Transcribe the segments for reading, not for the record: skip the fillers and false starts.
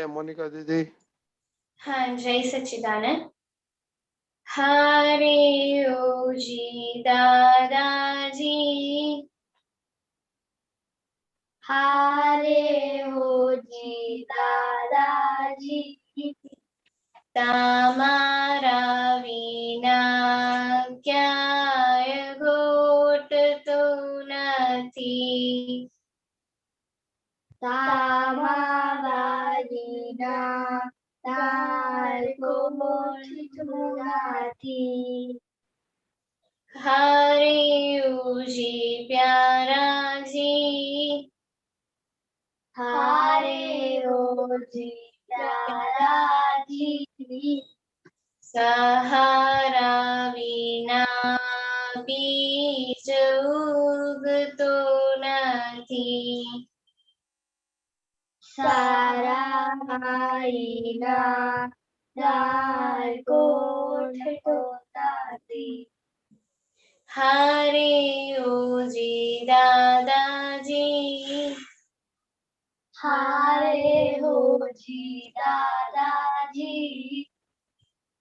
Monica દીદી. હા, જય સચ્ચિદાનંદ. હરે ઓજી દાદાજી, હરે ઓજી દાદાજી, તમારા વિના ક્યાંય ઘોટતું નથી. તમારા વિના તાર કોઠું નથી. હરે ઓજી પ્યારાજી, હરે ઓજી દાદાજી, સહારા વિના બીજ ઉગતો નથી. સારા ભાઈના તાર કોઠું નથી. હરે ઓજી દાદાજી, હરે ઓજી દાદાજી,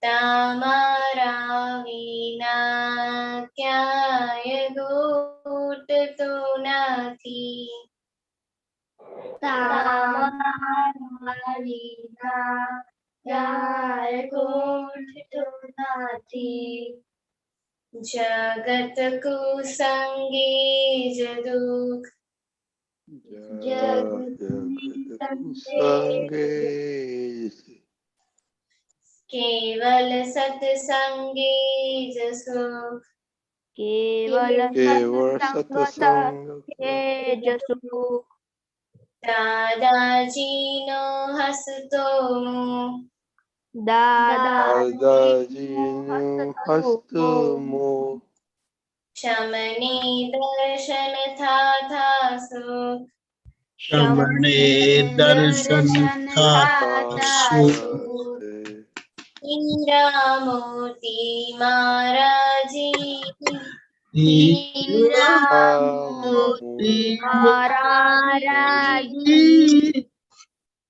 તમારા વિના ક્યાંય ઘૂટતું નથી. તમારા વિના તાર કોઠું નથી. જગત કુસંગી જ દુઃખ, સંગે કેવલ સત્સંગી જ સુખ. કેવલ સત્સંગ જ સુખ. દાદાજીનો હસતો મુખ, દાદાજીનું હસ્તમુખ, શમને દર્શન થાતા સુખ. શમને દર્શન થાતા હીરા મોતી મહારાજી, મહારાજી,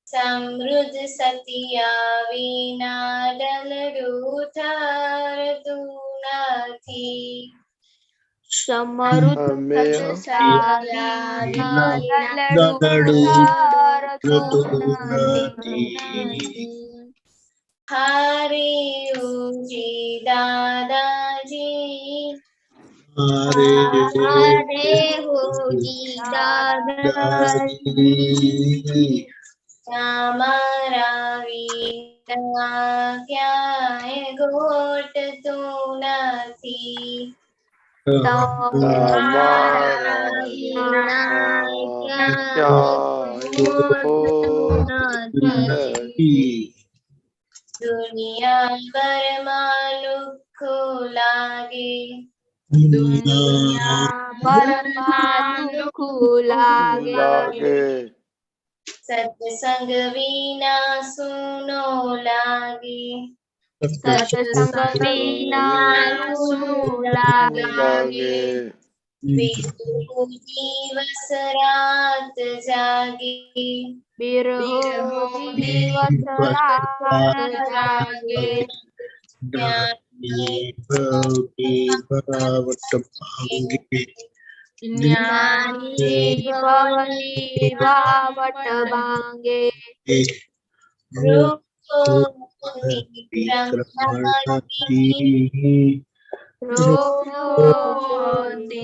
સમૃદ્ધ સતિયા વિના ડલડું ઠરતું નથી. સમૃદ્ધ હરે ઓજી દાદાજી, હરે હોજી દાદાજી, તમારા વિના ક્યાંય ઘોટતું નથી. તમારા વિના દુનિયા ભરમાં લુખ્ખો લાગે, લાગે, સત્સંગ વિના સૂનો લાગે. સત્સંગ વિના શું લાગે. બિરહો દિવસ રાત જાગે, બિરહો દિવસ રાત જાગે. જ્ઞાની ભવની વાવટ ભાંગે.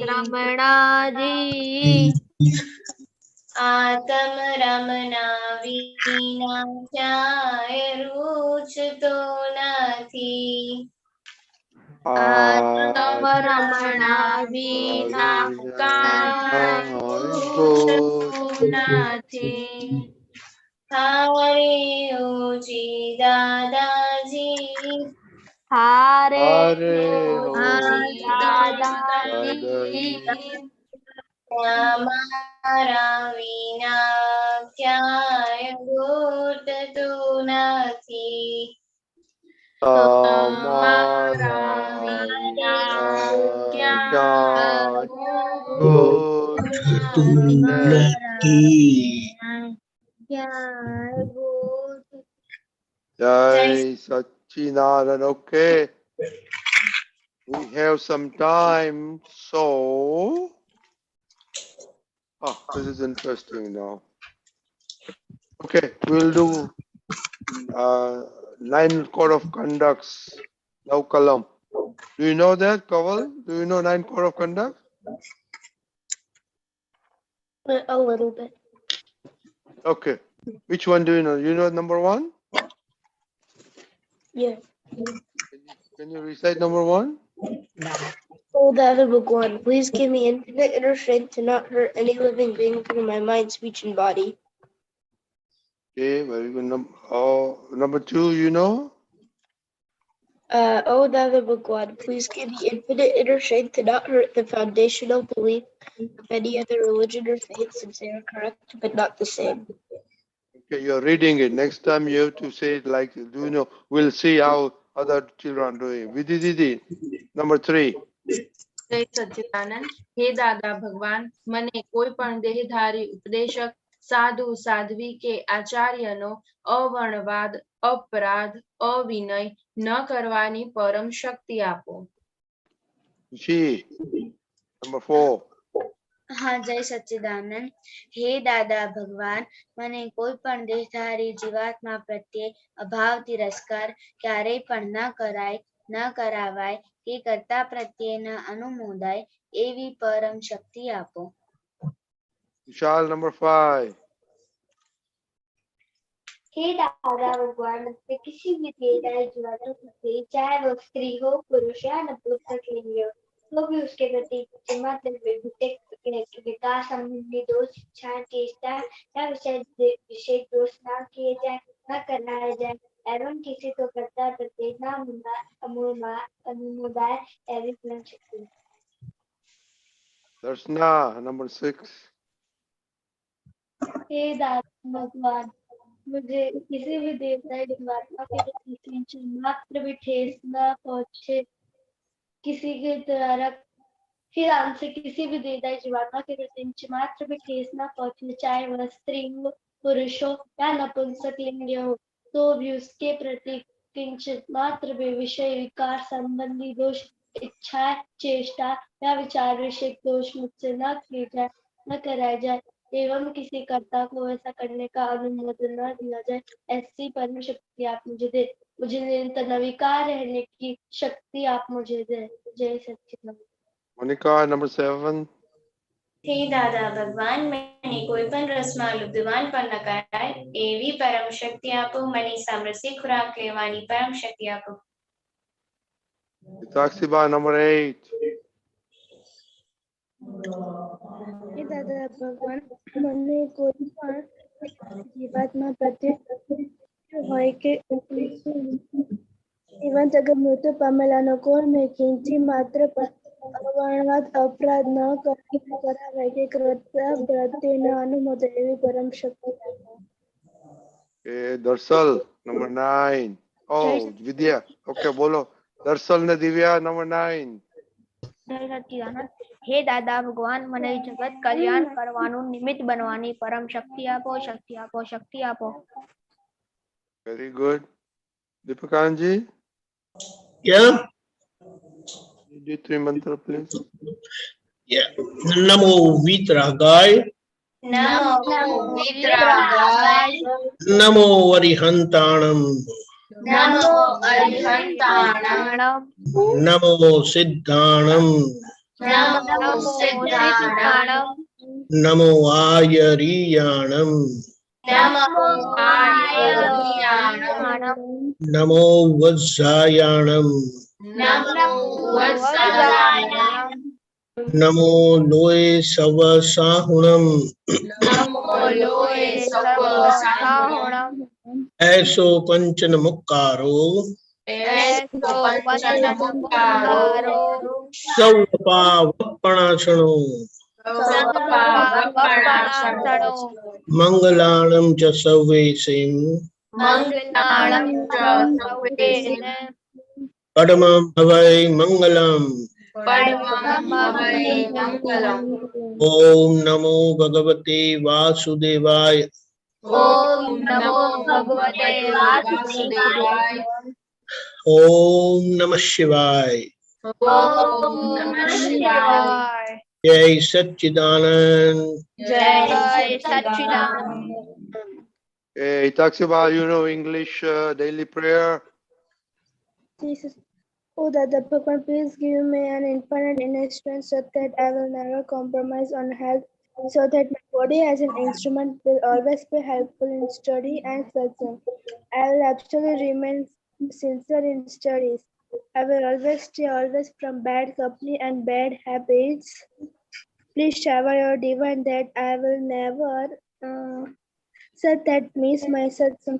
રમણાજી, આતમ રમના વિના ક્યાંય રૂચતો નથી. આતમ રમણા વિના કાંઈ રૂચતું નથી. હરે ઓજી દાદાજી, હારે હરે દાદાજી, તમારા વિના ક્યાંય ઘૂટતું નથી. તમારા વિના ક્યાંય નથી. ક્યાંય Jai Satchidanand. Okay, we have some time, so this is interesting now. Okay, we'll do 9 code of conducts. Now Kalam. Do you know that, Kaval? Do you know 9 code of conduct? A little bit. Okay. Which one do you know? You know number 1? Yeah. Can you recite number 1? Oh, Dada Bhagwan, please give me infinite inner strength to not hurt any living being through my mind, speech, and body. Okay, very good. Number 2, you know? Oh, Dada Bhagwan, please give me infinite inner strength to not hurt the foundational belief of any other religion or faith, since they are correct but not the same. Okay, you're reading it. Next time you have to say it like, do you know? We'll see how other children are doing. Vidididi, number 3. જય સચ્ચિદાનંદ. હે દાદા ભગવાન, મને કોઈ પણ દેહધારી ઉપદેશક, સાધુ સાધ્વી કે આચાર્યનો અવર્ણવાદ, અપરાધ, અવિનય ન કરવાની પરમ શક્તિ આપો. She, number 4. હા, જય સચ્ચિદાનંદ. હે દાદા ભગવાન, મને કોઈ પણ દેહધારી જીવાત્મા પ્રત્યે અભાવ તિરસ્કાર ક્યારેય પણ ન કરાય, ન કરાવાય કે કર્તા પ્રત્યે ન અનુમોદાય એવી પરમ શક્તિ આપો. Vishal, number 5. हे दादा भगवान, मैं किसी भी देहधारी जीवात्मा प्रति, चाहे वो स्त्री हो, पुरुष या नपुंसक लिंग हो, तो भी उसके प्रति मात्र विकास संबंधी दोष, इच्छा, चेष्टा या विशेष दोष न किए जाए, न कराया जाए एवं किसी को कर्ता प्रति न अनुमोदाय एवं परम शक्ति. Darshana, number 6. हे दादा भगवान, मुझे किसी भी देवता जीवात्मा के प्रति मात्र भी ठेस न पहुंचे, किसी के द्वारा फिर हमसे किसी भी देवता जीवात्मा के प्रति मात्र भी ठेस न पहुंचे, चाहे वह स्त्री हो, पुरुष हो या नपुंसक लिंग हो, तो भी उसके प्रति किंचित मात्र भी विषय विकार संबंधी दोष, इच्छा, चेष्टा या विचार विषय दोष मुझसे न किए जाए, न कराया जाए एवं किसी कर्ता को ऐसा करने का अनुमोदन न दिया जाए, ऐसी परम शक्ति आप मुझे दे. मुझे निरंतर नविकार रहने की शक्ति आप मुझे दे. जय सच्चिदानंद. Monica, number 7. હે દાદા ભગવાન, મને કોઈ પણ રસમાં લુબ્ધવાન પણ ન કરાય એવી પરમ શક્તિ આપો. મને સામરસ્ય ખોરાક લેવાની પરમ શક્તિ આપો. Sakshiba, number 8. હે દાદા ભગવાન, મને કોઈ પણ જીવાત્મા પ્રત્યે હોય કે જીવંત અગર મૃત્યુ પામેલાનો કોઈને કિંચી માત્ર અવર્ણવાદ, અપરાધ ન કરાવાય કે કર્તા પ્રત્યે ન અનુમોદન એવી પરમ શક્તિ આપો. Okay, Darsal, number 9. Oh, Vidya. Okay, bolo. Darsal ne Divya, number 9. જય સચ્ચિદાનંદ. હે દાદા ભગવાન, મને જગત કલ્યાણ કરવાનું નિમિત્ત બનવાની પરમ શક્તિ આપો, શક્તિ આપો, શક્તિ આપો. Very good. Deepakanandji, Yeah. you do 3 mantra, please. Yeah. Namo Vitragay. Namo વિતરાગાય. Namo Varihantanam. Namo અરિહંતાણમ. Namo Siddhanam. Namo સિદ્ધાણમ. Namo Ayariyanam. Namo આયર્યાણમ. Namo Vajjayanam. Namo વત્સલાયણમ. Namo Loe Savasahunam. Namo લોય સર્વસાહુણમ. Aso Panchan Mukkaro. Asso પંચનમુક્તારો. Saupa Vappanasano. સર્વપાવપણાસણો. Mangalanam cha Savesim. મંગલાણમ ચ સૌવેને. Padamam Bhavai Mangalam. પરમં ભવૈ Mangalam. Om Namo Bhagavate Vasudevaya. Om Namo Bhagavate Vasudevaya. Om Namah Shivaya. Om Namah Shivaya. Jai Satchidanand. Jai Satchidanand. He talks about, English daily prayer. Jesus. Oh, Dada Bhagwan, please give me an infinite inner strength so that I will never compromise on health, so that my body as an instrument will always be helpful in study and satsang. I will absolutely remain sincere in studies. I will always stay always from bad company and bad habits. Please shower your divine that I will never said that means my satsang.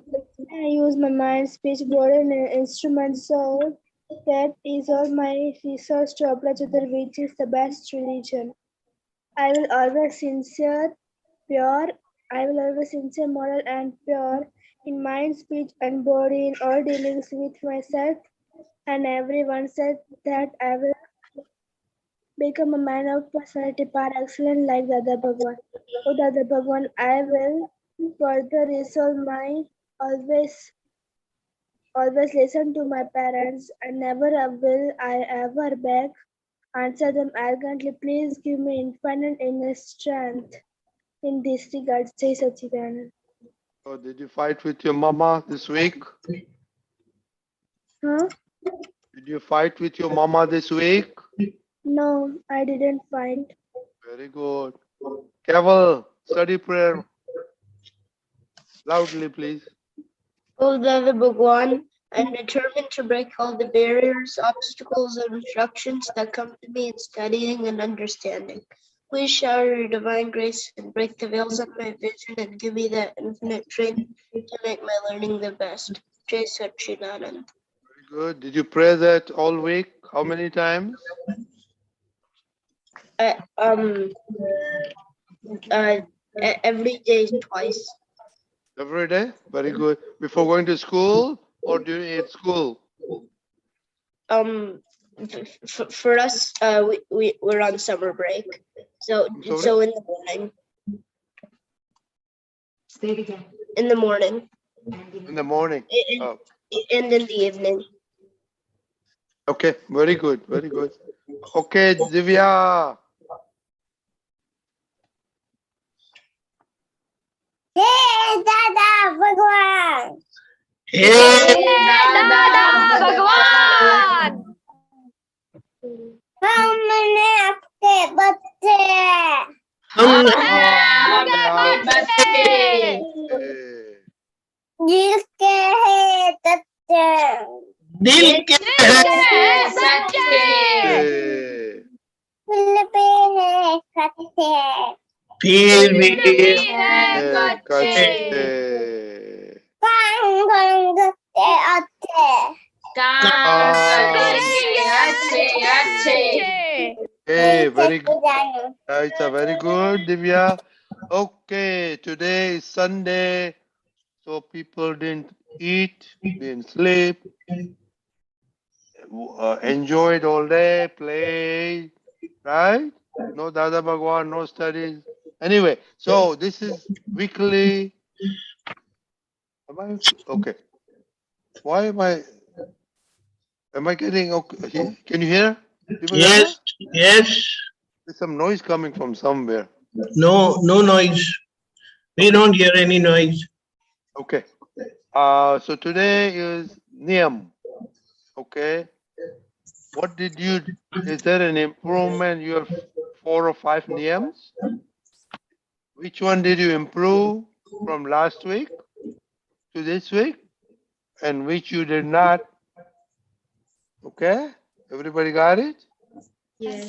I use my mind, speech, body, and instrument, so that is all my research to apply to the which is the best religion. I will always sincere, pure. I will always sincere, moral, and pure in mind, speech, and body in all dealings with myself and everyone. Said that I will become a man of personality par excellence like Dada Bhagwan. Oh Dada Bhagwan, I will further resolve my always listen to my parents and never will I ever beg, answer them arrogantly. Please give me infinite inner strength in this regard. Say Sachidanand. Oh, did you fight with your mama this week? Huh? Did you fight with your mama this week? No, I didn't fight. Very good. Keval, study prayer loudly, please. O Dada Bhagwan, I am determined to break all the barriers, obstacles, and obstructions that come to me in studying and understanding. Please shower your divine grace and break the veils of my vision and give me that infinite strength to make my learning the best. Jai Satchidanand. Very good. Did you pray that all week? How many times? Every day twice. Every day? Very good. Before going to school or during at school? For us, we're on summer break, so in the morning. Say it again. In the morning. In the morning. Oh. And in the evening. Okay, very good, very good. Okay, Divya. Hey, Dada Bhagwan. Hey, Dada Bhagwan. हमने आपके बच्चे हम Hey. दिल के हैं सच्चे दिल के Jai Satchidanand. Hey. दिल पे है सच्चे फिर भी Hey, Kache. Kache. काम करेंगे अच्छे काम करेंगे अच्छे अच्छे. Hey, very good. जाने It's a very good, Divya. Okay, today is Sunday, so people didn't eat, didn't sleep, enjoyed all day, play, right? No Dada Bhagwan, no studies. Anyway, so this is weekly. Okay? Why am I getting okay? Can you hear? People hear? yes, yes, There's some noise coming from somewhere. no noise. We don't hear any noise. Okay. So today is Niyam. Okay. What did you? Is there an improvement? You have 4 or 5 Niyams. Which one did you improve from last week to this week, and which you did not? Okay. Everybody got it? Yes.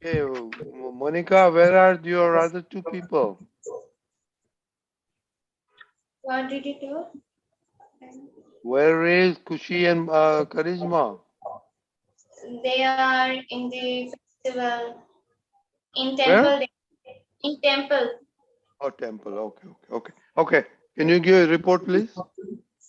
Okay. Monica, where are your other 2 people? What did you do? Where is Kushi and Charisma? They are in the festival, in Where? temple. In temple. Oh, temple. Okay. Can you give a report, please?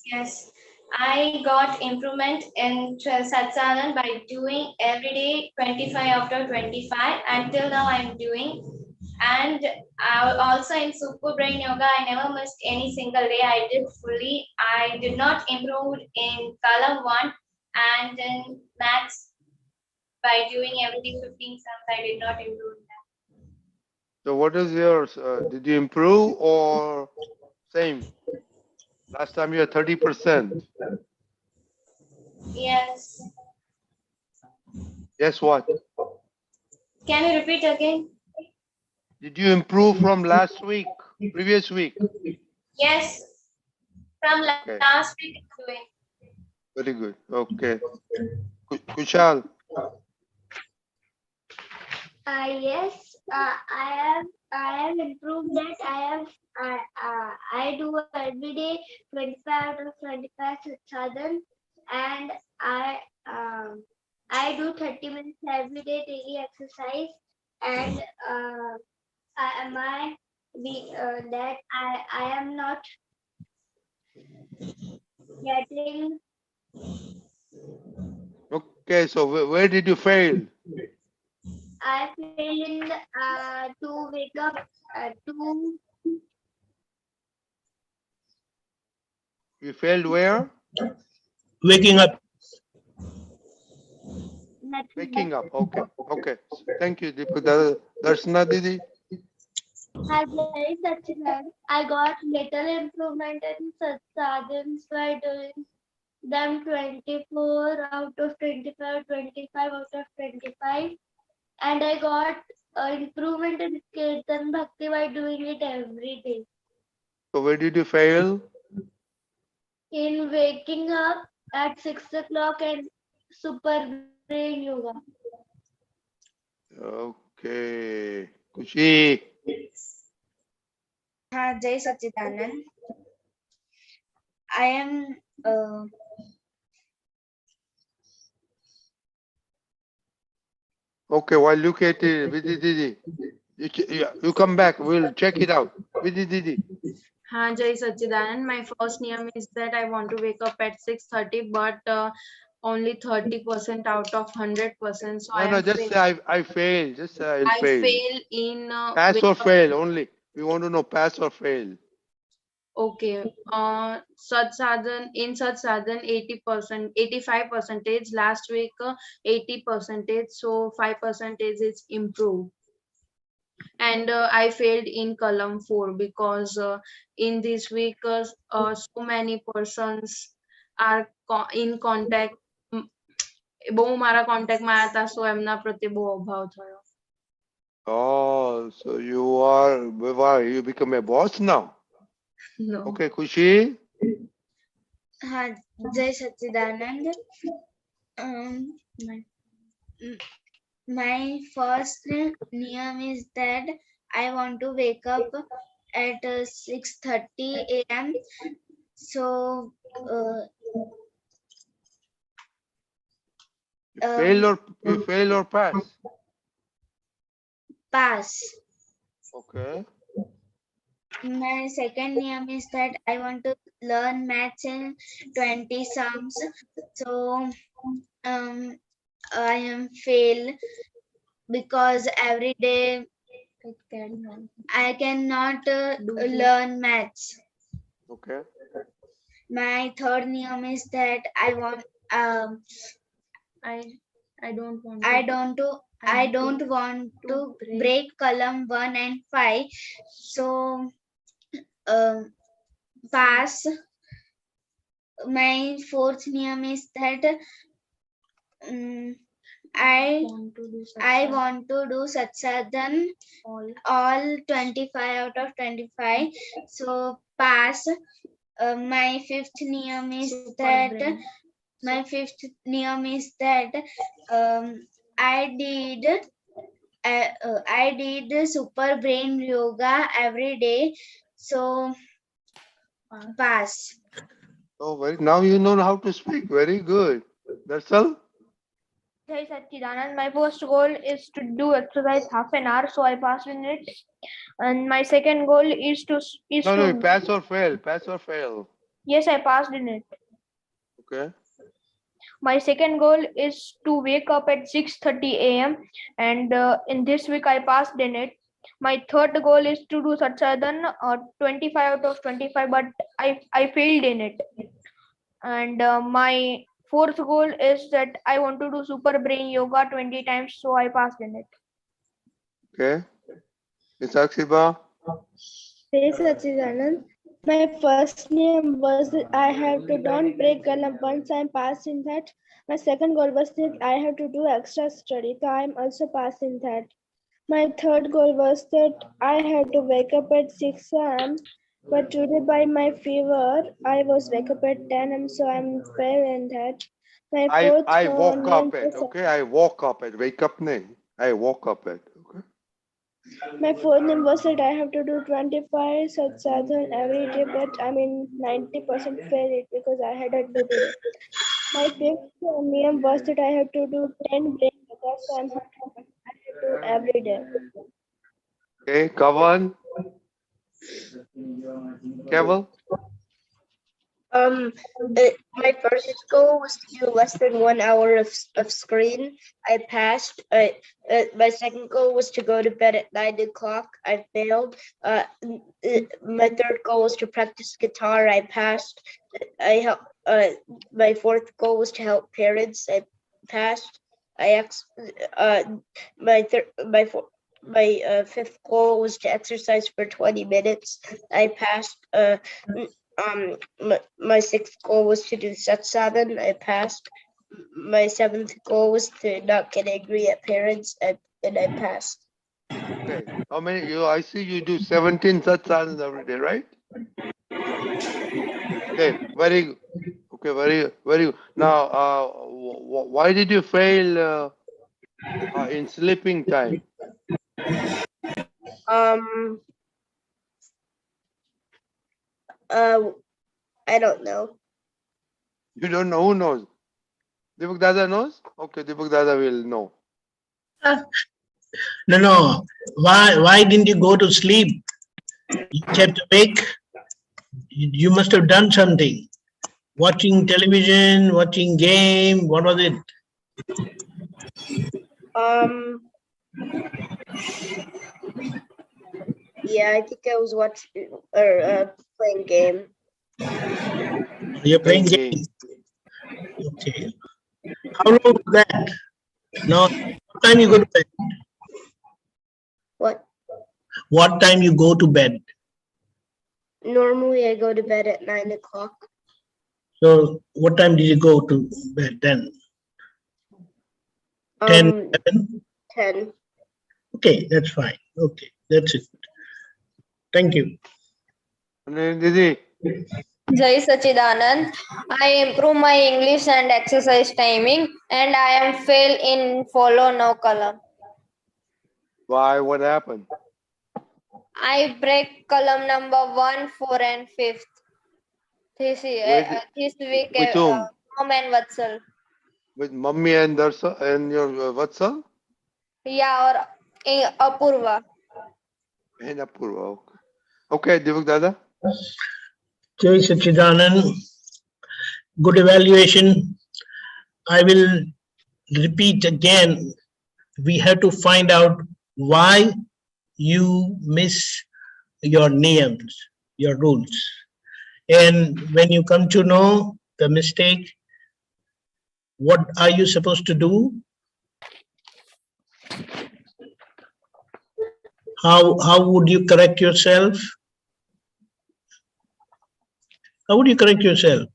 Yes. I got improvement in Satsang by doing every day 25 after 25. Until now, I'm doing And also in Super Brain Yoga, I never missed any single day. I did fully. I did not improve in column 1 and in maths by doing everything 15 sums. I did not improve that. So what is yours? Did you improve or same? Last time you had 30%. Yes. Guess what? Can you repeat again? Did you improve from last week, previous week? Yes. From Okay, last week I'm doing. very good. Okay. Kushal, Yes, I have improved that. I do every day 25 out of 25 sadhan, and I do 30 minutes every day daily exercise, and that I am not getting. okay, so where did you fail? I failed to wake up to You failed where? Waking up. nothing. Waking up. Okay, okay. Thank you, Deepak. Darshana Didi. Hi, guys. I got little improvement in sadhans by doing them 24 out of 25, 25 out of 25. And I got improvement in Kirtan Bhakti by doing it every day. So where did you fail? In waking up at 6 o'clock and Super Brain Yoga. Okay. Kushi. Jai Sachidanand. I am Okay, while look at it, Vidi Didi. You come back, we'll check it out. Vidi Didi. हाँ जय सच्चिदानंद. My first niyam is that I want to wake up at 6:30, but only 30% out of 100%. So No, just say I failed. Just say I'll I fail. fail in Pass wake or up. fail only. We want to know pass or fail. Okay. Such sadhan in such sadhan 80%, 85%. Last week 80%. So 5% is improved. And I failed in column 4 because in this week so many persons are in contact. બહુ મારા કોન્ટેક્ટમાં આવ્યા હતા, so એમના પ્રત્યે બહુ અભાવ થયો. Oh, so you become a boss now. No. Okay, Kushi. Jai Sachidanand. My first niyam is that I want to wake up at 6:30 a.m. So You fail or pass? Pass. Okay. My second niyam is that I want to learn maths in 20 sums. So I am fail because every day I cannot learn maths. Okay. My third niyam is that I don't want to break column 1 and 5. So pass. My fourth niyam is that I want to do Satsadhan all 25 out of 25. So pass. My fifth niyam is that I did Super Brain Yoga every day. So pass. Oh, now you know how to speak. Very good. That's all. Jai Sachidanand. My first goal is to do exercise half an hour, so I passed in it. And my second goal is to No, pass or fail. Pass or fail. Yes, I passed in it. Okay. My second goal is to wake up at 6:30 a.m. and in this week I passed in it. My third goal is to do Satsadhan 25 out of 25, but I failed in it. And my fourth goal is that I want to do Super Brain Yoga 20 times, so I passed in it. Okay. Miss Akshiba? Hey Sachidanand, my first name was that I have to don't break Kalam. Once I'm passed in that. My second goal was that I have to do extra study, so I'm also passed in that. My third goal was that I had to wake up at 6 a.m. But today by my fever, I was wake up at 10 a.m. So I'm fair in that. My fourth I woke name up at, was okay? I woke up at, wake up nahi. I woke up at, okay? my fourth name was that I have to do 25 such sadhan every day, but I mean 90% fail it because I had to do today. My fifth name was that I have to do 10 brain yoga, so I'm not I have to do every day. Okay, Kavan? Keval? My first goal was to do less than 1 hour of screen. I passed. My second goal was to go to bed at 9 o'clock. I failed. My third goal was to practice guitar. I passed. My fourth goal was to help parents. I passed. My fifth goal was to exercise for 20 minutes. I passed. My sixth goal was to do Satsang. I passed. My seventh goal was to not get angry at parents, and I passed. Okay. How many? I see you do 17 satsangs every day, right? Okay, very good. Okay, very good. Now, why did you fail in sleeping time? I don't know. You don't know? Who knows? Deepak Dada knows? Okay, Deepak Dada will know. No. Why didn't you go to sleep? You kept awake. You must have done something. Watching television, watching game. What was it? Yeah, I think I was watching or playing game. You're playing game. Okay. How long was that? No. What time you go to bed? What? What time you go to bed? Normally, I go to bed at 9 o'clock. So, what time did you go to bed then? 10, 11? 10. Okay, that's fine. Okay, that's it. Thank you. Didi? Jai Sachidanand. I improve my English and exercise timing, and I am fail in follow no column. Why? What happened? I break column number 1, 4, and 5th. This week, With whom? Mom and Vatsal. With Mummy and Darsa and your Vatsal? Yeah, or Apurva. And Apurva. Okay, Deepak Dada? Jai Sachidanand. Good evaluation. I will repeat again. We have to find out why you miss your niyams, your rules. And when you come to know the mistake, what are you supposed to do? How would you correct yourself? How would you correct yourself?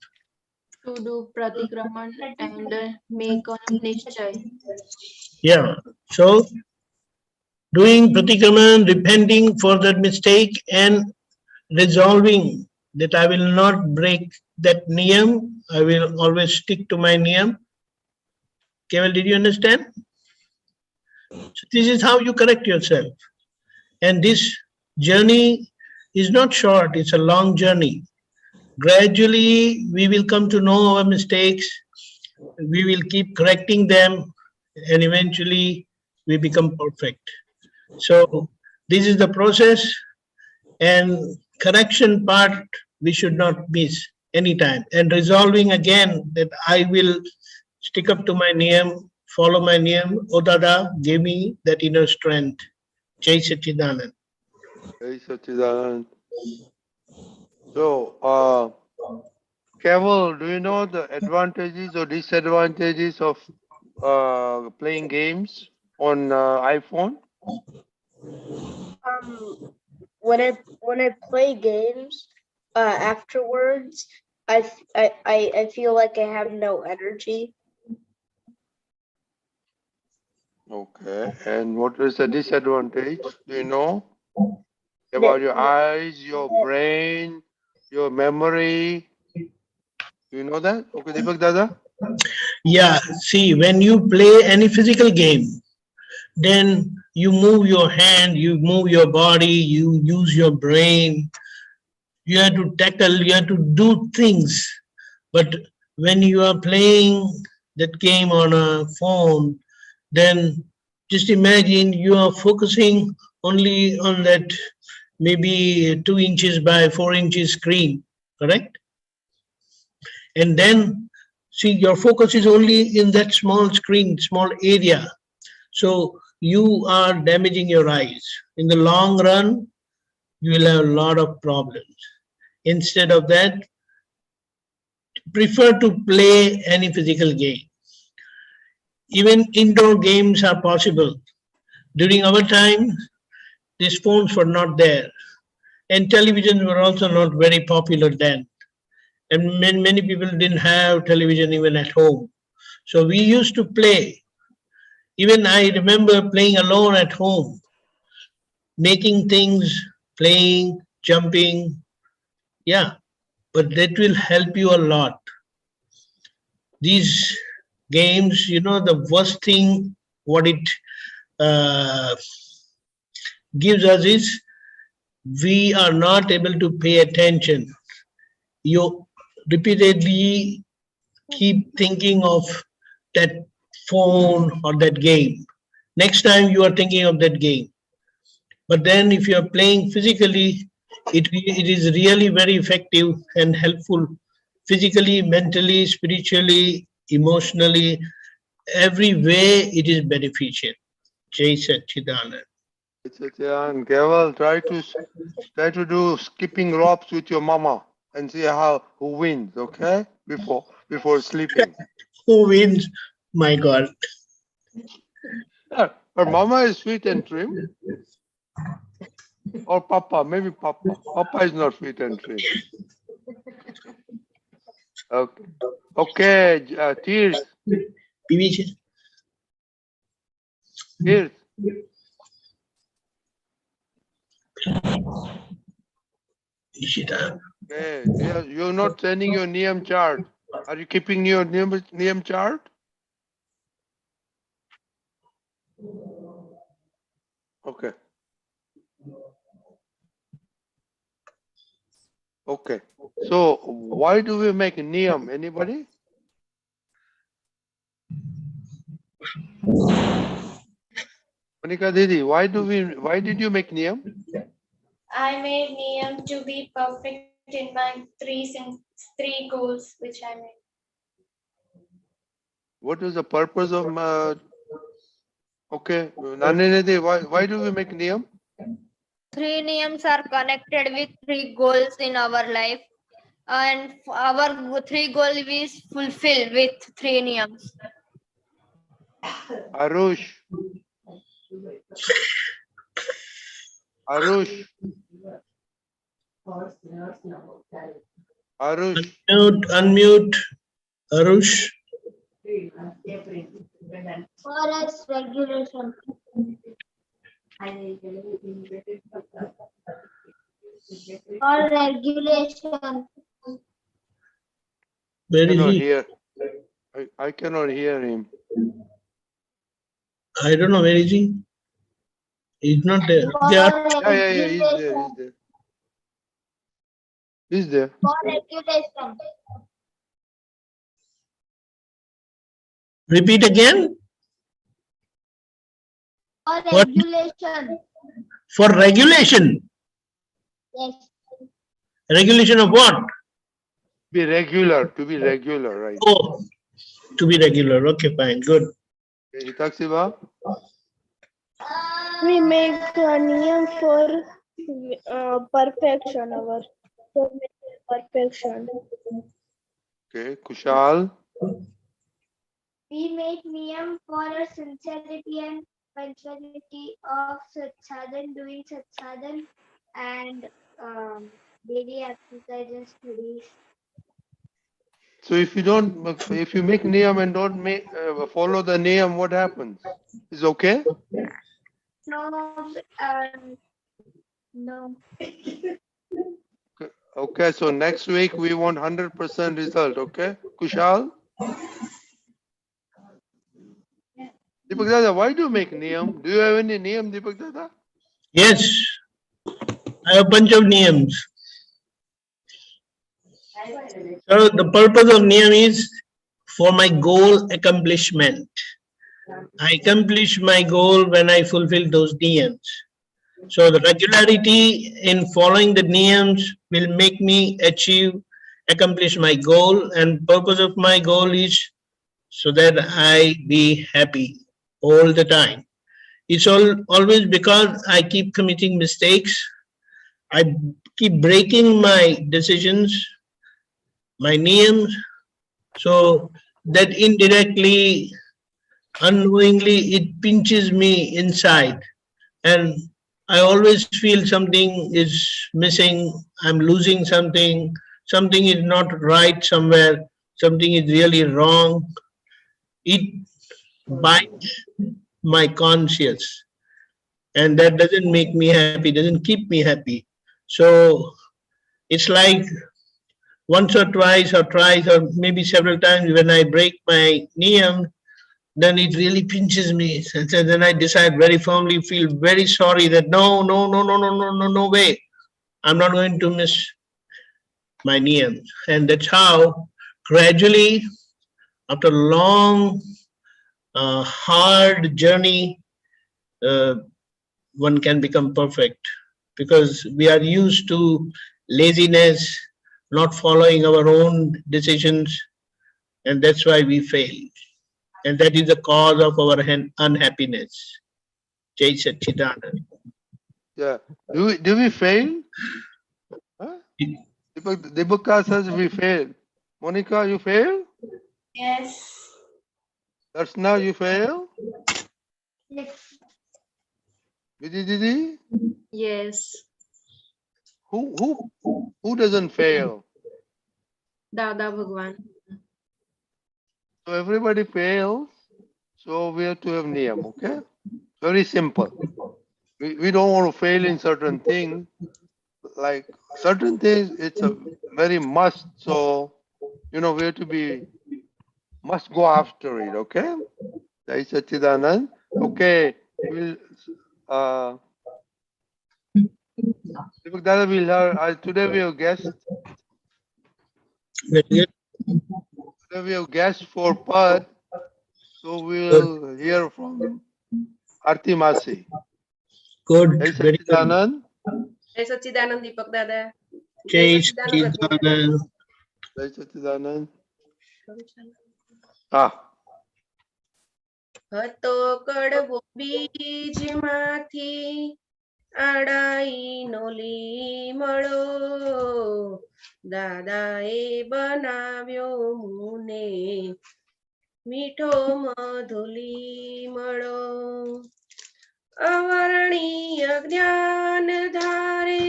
To do Pratikraman and make a Nischay. Yeah. So doing Pratikraman, repenting for that mistake and resolving that I will not break that Niyam. I will always stick to my Niyam. Keval, did you understand? So this is how you correct yourself. And this journey is not short, it's a long journey. Gradually, we will come to know our mistakes. We will keep correcting them, and eventually we become perfect. So this is the process, and correction part we should not miss anytime. And resolving again that I will stick up to my Niyam, follow my Niyam. Oh Dada, give me that inner strength Jai Satchidanand. Jai Satchidanand. So, Keval, do you know the advantages or disadvantages of playing games on iPhone? When I play games, afterwards, I feel like I have no energy. Okay, and what is the disadvantage? Do you know about your eyes, your brain, your memory? Do you know that? Okay, Deepak Dada? Yeah, see, when you play any physical game, then you move your hand, you move your body, you use your brain, you have to tackle, you have to do things. But when you are playing that game on a phone, then just imagine you are focusing only on that maybe 2 inches by 4 inches screen, correct? And then see, your focus is only in that small screen, small area. So you are damaging your eyes. In the long run, you will have a lot of problems. Instead of that, prefer to play any physical game. Even indoor games are possible. During our time, these phones were not there. And televisions were also not very popular then. And many people didn't have television even at home. So we used to play. Even I remember playing alone at home, making things, playing, jumping. Yeah, but that will help you a lot. These games, the worst thing what it uh, gives us is we are not able to pay attention. You repeatedly keep thinking of that phone or that game. Next time you are thinking of that game. But then if you are playing physically, it is really very effective and helpful physically, mentally, spiritually, emotionally, every way it is beneficial. Jai Satchidanand. And Keval, try to do skipping ropes with your mama and see who wins, okay? Before sleeping. Who wins? My God. Yeah, her mama is sweet and trim. Or Papa, maybe Papa. Papa is not sweet and trim. Okay. Okay, Tirth. Tirth. Okay, you're not sending your Niyam chart. Are you keeping your Niyam chart? Okay. Okay. So why do we make Niyam? Anybody? Monica Didi, why did you make Niyam? I made Niyam to be perfect in my three goals which I made. What is the purpose of okay, Nanenedi, why do we make Niyam? 3 niyams are connected with 3 goals in our life, and our 3 goals is fulfilled with 3 niyams. Arush. Arush. Arush. Unmute. Arush. Forest regulation. Or regulation. Where is he? Hear. I cannot hear him. I don't know, where is he? He's not there. Yeah, he's there. For regulation. Repeat again. For What? regulation. For regulation. Yes. Regulation of what? To be regular, right? Oh, to be regular. Okay, fine, good. Hitaksiva? We make a niyam for perfection, our for perfection. Okay, Kushal. We make niyam for a sincerity and punctuality of sadhan, doing sadhan and daily exercise and studies. So if you make niyam and don't follow the niyam, what happens? Is okay? No, no. Okay, so next week we want 100% result. Okay, Kushal. Deepak Dada, why do you make niyam? Do you have any niyam, Deepak Dada? Yes, I have a bunch of niyams. So the purpose of niyam is for my goal accomplishment. I accomplish my goal when I fulfill those niyams. So the regularity in following the niyams will make me accomplish my goal, and purpose of my goal is so that I be happy all the time. It's always because I keep committing mistakes. I keep breaking my decisions, my niyams, so that indirectly, unknowingly, it pinches me inside. And I always feel something is missing, I'm losing something is not right somewhere, something is really wrong. It bites my conscience, and that doesn't make me happy, doesn't keep me happy. So it's like once or twice or maybe several times when I break my niyam, then it really pinches me. And so then I decide very firmly, feel very sorry that no way. I'm not going to miss my niyam. And that's how gradually, after a long, hard journey, one can become perfect, because we are used to laziness, not following our own decisions, and that's why we fail. And that is the cause of our unhappiness. Jai Satchidanand. Yeah. Do we fail? Huh? Deepaka says we fail. Monica, you fail? Yes. Darsna, you fail? Yes. Didi? Yes. Who doesn't fail? Dada Bhagwan. So everybody fails. So we have to have niyam, okay? Very simple. We don't want to fail in certain things. Like certain things, it's a very must. So, we have to must go after it, okay? Jai Satchidanand. Okay, we'll, Deepak Dada will have, today we have guest. Very good. Today we have guest for Perth. So we'll hear from Aartimasi. Good, Jai very good. Satchidanand. Jai Satchidanand Deepak Dada. Jai Satchidanand. Jai Satchidanand. Ah. હતો કડવો બીજમાંથી આડાઈનો લીમડો દાદાએ બનાવ્યો મુને મીઠો મધુલીમડો અવર્ણીય જ્ઞાન ધારે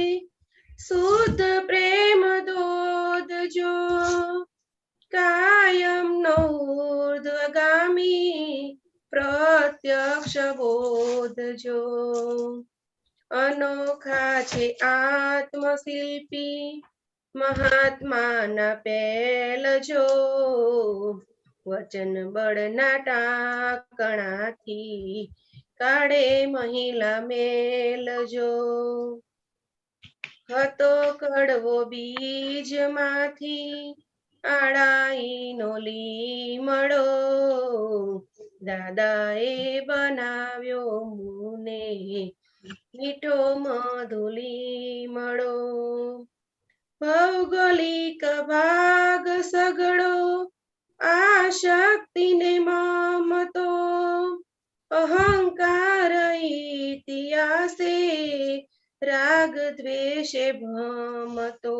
શુદ્ધ પ્રેમ દોદજો કાયમ નો ઉર્ધ્વગામી પ્રત્યક્ષ બોધજો અનોખા છે આત્મશિલ્પી મહાત્માના પહેલજો વચન બળના ટાકણાથી કાઢે મહિલા મેલજો હતો કડવો બીજમાંથી આડાઈનો લીમડો દાદાએ બનાવ્યો મુને મીઠો મધુલીમડો ભૌગોલિક ભાગ સગડો આ શક્તિને મમતો અહંકાર ઇતિહાસે રાગ દ્વેષે ભમતો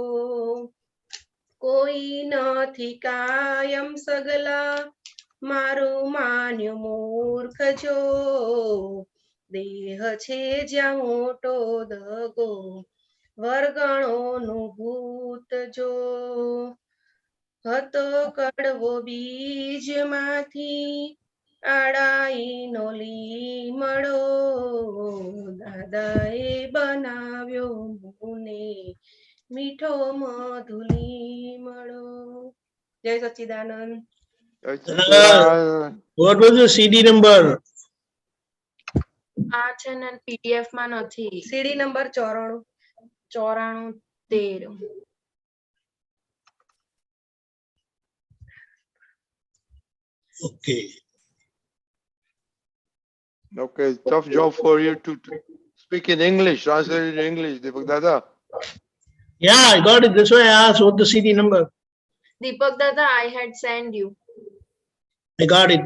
કોઈ નથી કાયમ સગલા મારું માન્યું મૂર્ખ જો દેહ છે જ્યાં મોટો દગો વર્ગણોનું ભૂત જો હતો કડવો બીજમાંથી આડાઈનો લીમડો દાદાએ બનાવ્યો મુને મીઠો મધુલીમડો. જય સચ્ચિદાનંદ. What was the CD number? આ છે ને પીડીએફ માં નથી. સીડી number 94. Okay. Okay, tough job for you to speak in English, translate it in English, Deepak Dada. Yeah, I got it. That's why I asked what the CD number. Deepak Dada, I had sent you. I got it.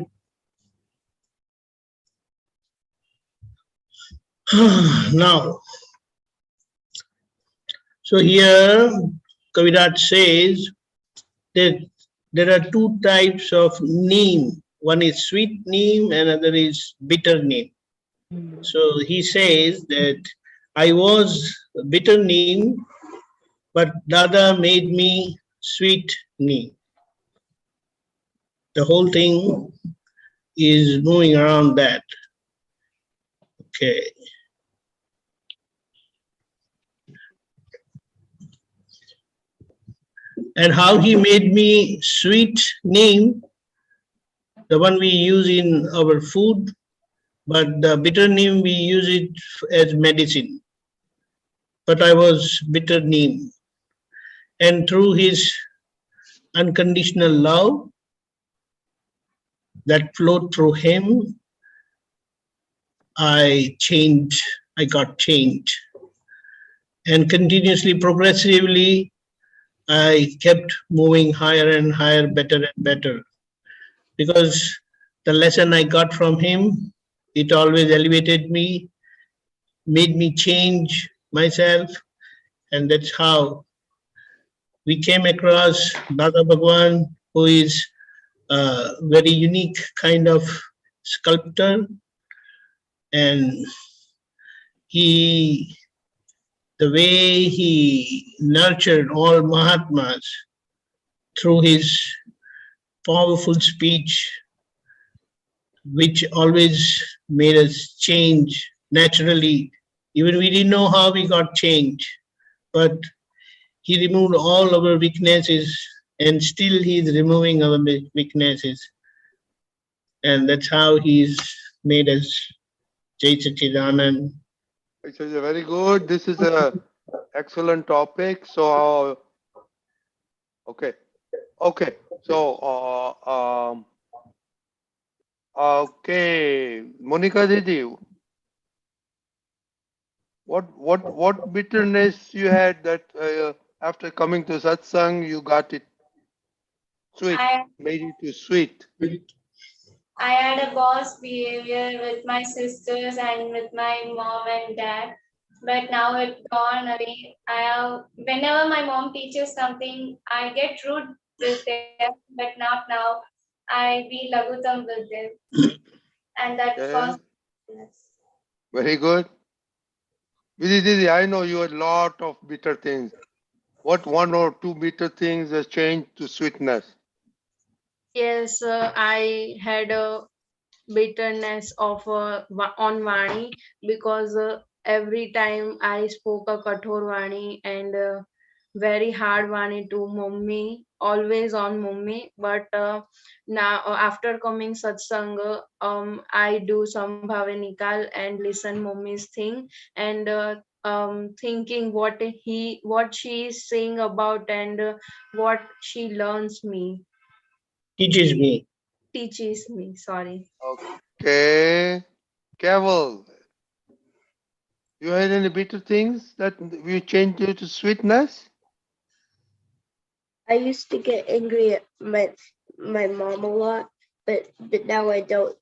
Now, so here Kaviraj says that there are two types of neem. One is sweet neem and another is bitter neem. So he says that I was bitter neem, but Dada made me sweet neem. The whole thing is moving around that. Okay. And how he made me sweet neem, the one we use in our food, but the bitter neem we use it as medicine. But I was bitter neem. And through his unconditional love that flowed through him, I got changed. And continuously, progressively, I kept moving higher and higher, better and better. Because the lesson I got from him, it always elevated me, made me change myself, and that's how we came across Dada Bhagwan, who is a very unique kind of sculptor, and the way he nurtured all Mahatmas through his powerful speech, which always made us change naturally. Even we didn't know how we got changed, but he removed all our weaknesses, and still he is removing our weaknesses. And that's how he's made us. Jai Satchidanand. It is very good. This is a excellent topic. So, okay. So, okay, Monica Didi, what bitterness you had that after coming to Satsang you got it sweet, made it to sweet? I had a boss behavior with my sisters and with my mom and dad, but now it's gone away. Whenever my mom teaches something, I get rude with them, but not now. I be lagutam with them, and that caused. Very good. Vidhi Didi, I know you had a lot of bitter things. What one or two bitter things has changed to sweetness? Yes, I had a bitterness of on Vani because every time I spoke a kathor Vani and very hard Vani to Mummy, always on Mummy. But now after coming Satsang, I do Sambhave Nikal and listen Mummy's thing and thinking what she is saying about and what she learns me. Teaches me, sorry. Okay. Keval, you had any bitter things that you changed you to sweetness? I used to get angry at my mom a lot, but now I don't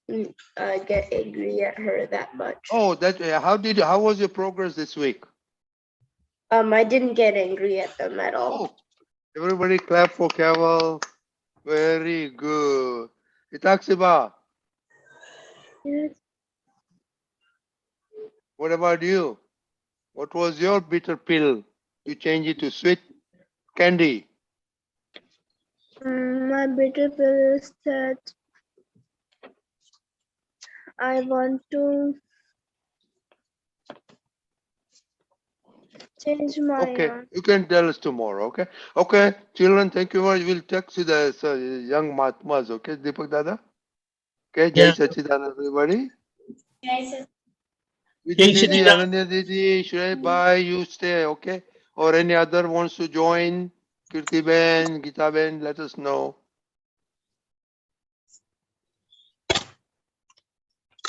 get angry at her that much. Oh, how was your progress this week? I didn't get angry at them at all. Oh, everybody clap for Keval. Very good. Itaksiba, Yes. what about you? What was your bitter pill? You change it to sweet candy. My bitter pill is that I want to change my Okay, you can tell us tomorrow. Okay, okay, children. Thank you very much. We'll text you the young Mahatmas. Okay, Deepak Dada. Okay, Jai Yeah. Sachidanand, everybody. Yes, Vijay Jai Didi, Sachidanand. Ananya Didi, Shreya, bye. You stay. Okay, or any other wants to join? Kirti Ben, Gita Ben, let us know.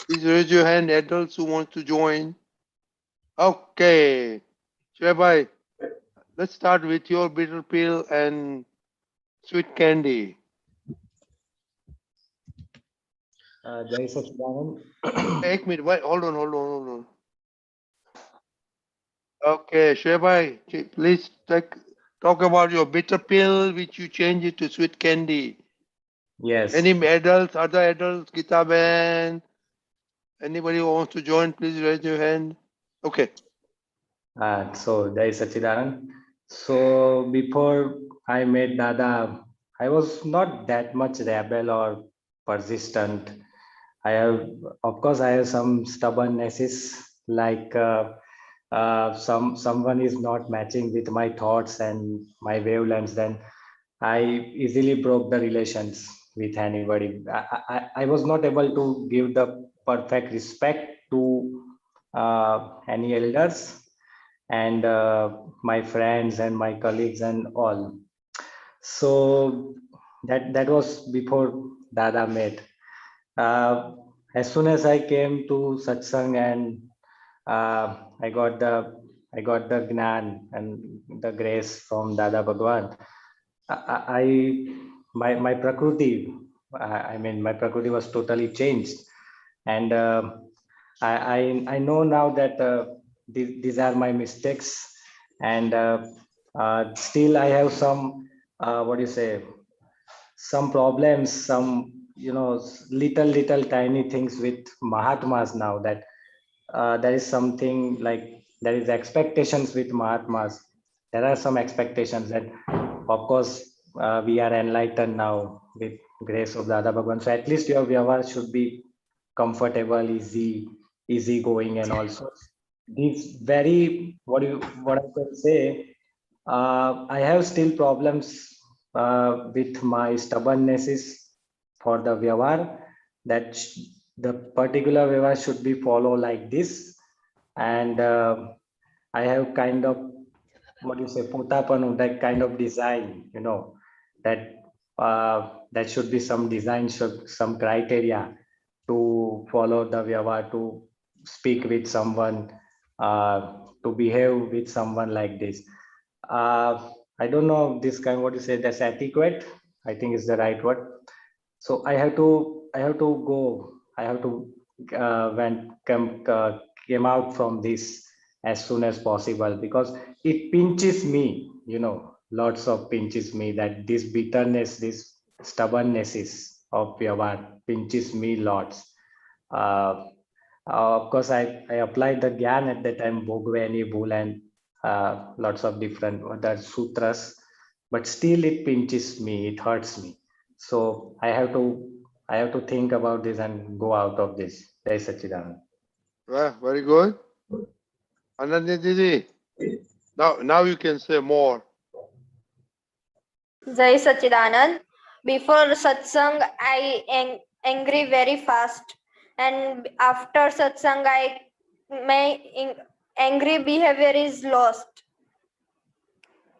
Please raise your hand, adults who want to join. Okay, Shreya, bye. Let's start with your bitter pill and sweet candy. Jai Sachidanand. Take me. Wait, hold on. Okay, Shreya, please talk about your bitter pill, which you change it to sweet candy. Yes. Any adults, other adults, Gita Ben, anybody who wants to join, please raise your hand. Okay. So Jai Sachidanand. So before I met Dada, I was not that much rebel or persistent. Of course, I have some stubbornnesses, like someone is not matching with my thoughts and my wavelengths, then I easily broke the relations with anybody. I was not able to give the perfect respect to any elders and my friends and my colleagues and all. So that was before Dada met. As soon as I came to Satsang and I got the Gyan and the grace from Dada Bhagwan, my prakriti, my prakriti was totally changed, and I know now that these are my mistakes, and still I have some some problems, some little tiny things with Mahatmas now, that there is something like there is expectations with Mahatmas. There are some expectations that, of course, we are enlightened now with grace of Dada Bhagwan. So at least your vyavahar should be comfortable, easy going, and also these very what I can say. I have still problems with my stubbornnesses for the vyavahar, that the particular vyavahar should be followed like this, and I have kind of potapanu, that kind of design, that should be some design, some criteria to follow the vyavahar, to speak with someone, to behave with someone like this. I don't know this kind, that's etiquette, I think is the right word. So I have to go, I have to came out from this as soon as possible, because it pinches me, lots of pinches me, that this bitterness, this stubbornness is of vyavahar pinches me lots. Of course, I applied the Gyan at that time, Bhogveni, Bhul, and lots of different other sutras, but still it pinches me, it hurts me. So I have to think about this and go out of this. Jai Sachidanand. Well, very good. Ananya Didi, now you can say more. Jai Sachidanand. Before satsang, I angry very fast, and after satsang, my angry behavior is lost.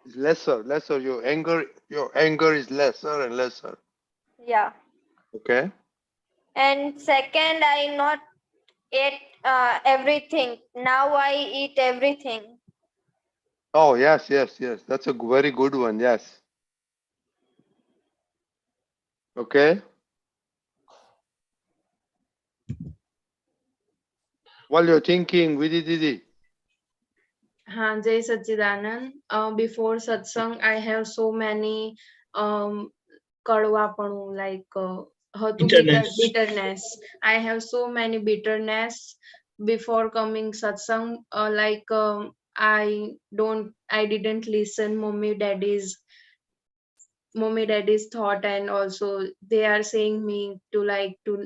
It's lesser. Your anger is lesser and lesser. Yeah. Okay. And second, I not ate everything. Now I eat everything. Oh, yes. That's a very good one. Yes. Okay. while you're thinking, Vidhi Didi? Jai Sachidanand. Before satsang, I have so many kadvapanu, like Bitterness. bitterness. I have so many bitterness before coming satsang. I didn't listen mommy daddy's thought, and also they are saying me to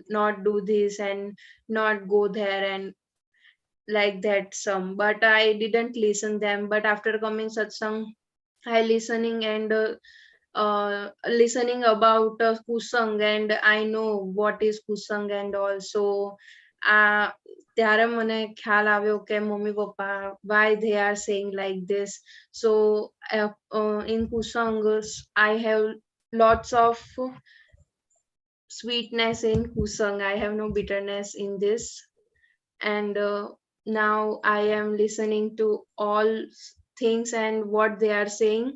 not do this and not go there and like that some, but I didn't listen them. But after coming satsang, I listening and listening about kusang, and I know what is kusang, and also ત્યારે મને ખ્યાલ આવ્યો કે mummy papa why they are saying like this. So in kusang I have lots of sweetness in kusang. I have no bitterness in this, and now I am listening to all things and what they are saying.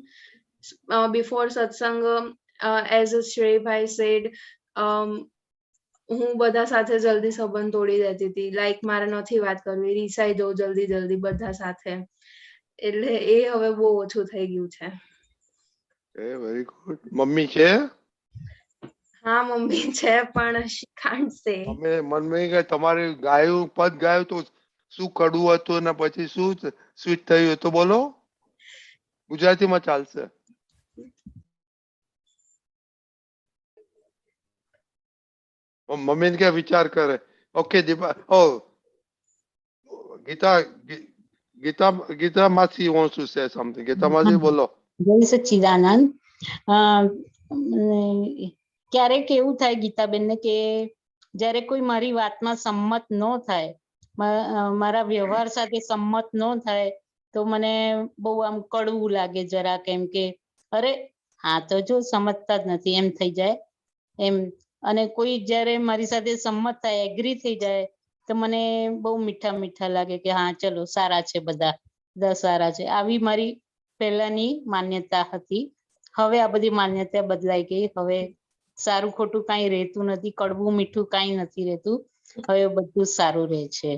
Before satsang, as Shrey Bhai said, હું બધા સાથે જલ્દી સંબંધ તોડી દેતી હતી, like મારે નથી વાત કરવી, રીસાઈ જવું જલ્દી જલ્દી બધા સાથે, એટલે એ હવે બહુ ઓછું થઈ ગયું છે. Very good. મમ્મી છે? હા મમ્મી છે, પણ she can't say. અમે મમ્મી કે તમારે ગાયું પદ ગાયું તો શું કડવું હતું ને પછી શું સ્વીટ થયું તો બોલો, ગુજરાતીમાં ચાલશે. મમ્મી ને ક્યાં વિચાર કરે. ઓકે દીપા, ઓ ગીતા ગીતા ગીતા માસી wants to say something. Gita માસી બોલો. જય સચ્ચિદાનંદ. ક્યારેક એવું થાય ગીતાબેનને કે જ્યારે કોઈ મારી વાતમાં સંમત ન થાય, મારા વ્યવહાર સાથે સંમત ન થાય, તો મને બહુ આમ કડવું લાગે જરા, કેમ કે અરે હા તો જો સમજતા જ નથી એમ થઈ જાય એમ. અને કોઈ જ્યારે મારી સાથે સંમત થાય, એગ્રી થઈ જાય, તો મને બહુ મીઠા મીઠા લાગે કે હા ચલો સારા છે બધા સારા છે. આવી મારી પહેલાની માન્યતા હતી. હવે આ બધી માન્યતા બદલાઈ ગઈ. હવે સારું ખોટું કાંઈ રહેતું નથી, કડવું મીઠું કાંઈ નથી રહેતું, હવે બધું સારું રહે છે.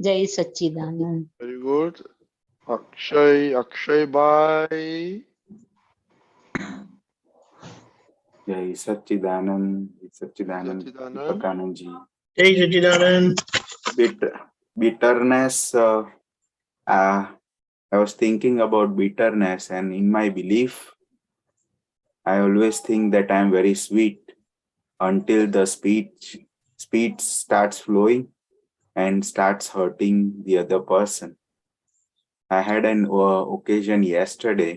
જય સચ્ચિદાનંદ. Very good. અક્ષયભાઈ. Jai Sachidanand, Deepakanandji. Jai Sachidanand. Bitterness, I was thinking about bitterness, and in my belief, I always think that I am very sweet until the speech starts flowing and starts hurting the other person. I had an occasion yesterday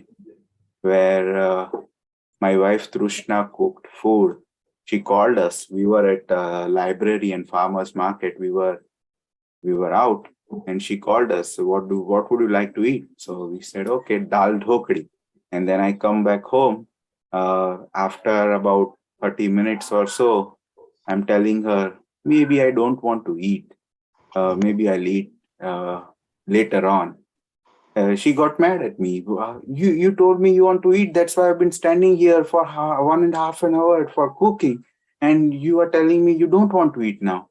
where my wife Trushna cooked food. She called us. We were at a library and farmers market. We were out, and she called us. What would you like to eat? So we said, okay, dal dhokdi. And then I come back home. After about 30 minutes or so, I'm telling her, maybe I don't want to eat. Maybe I'll eat later on. She got mad at me. You told me you want to eat. That's why I've been standing here for 1.5 hours for cooking, and you are telling me you don't want to eat now.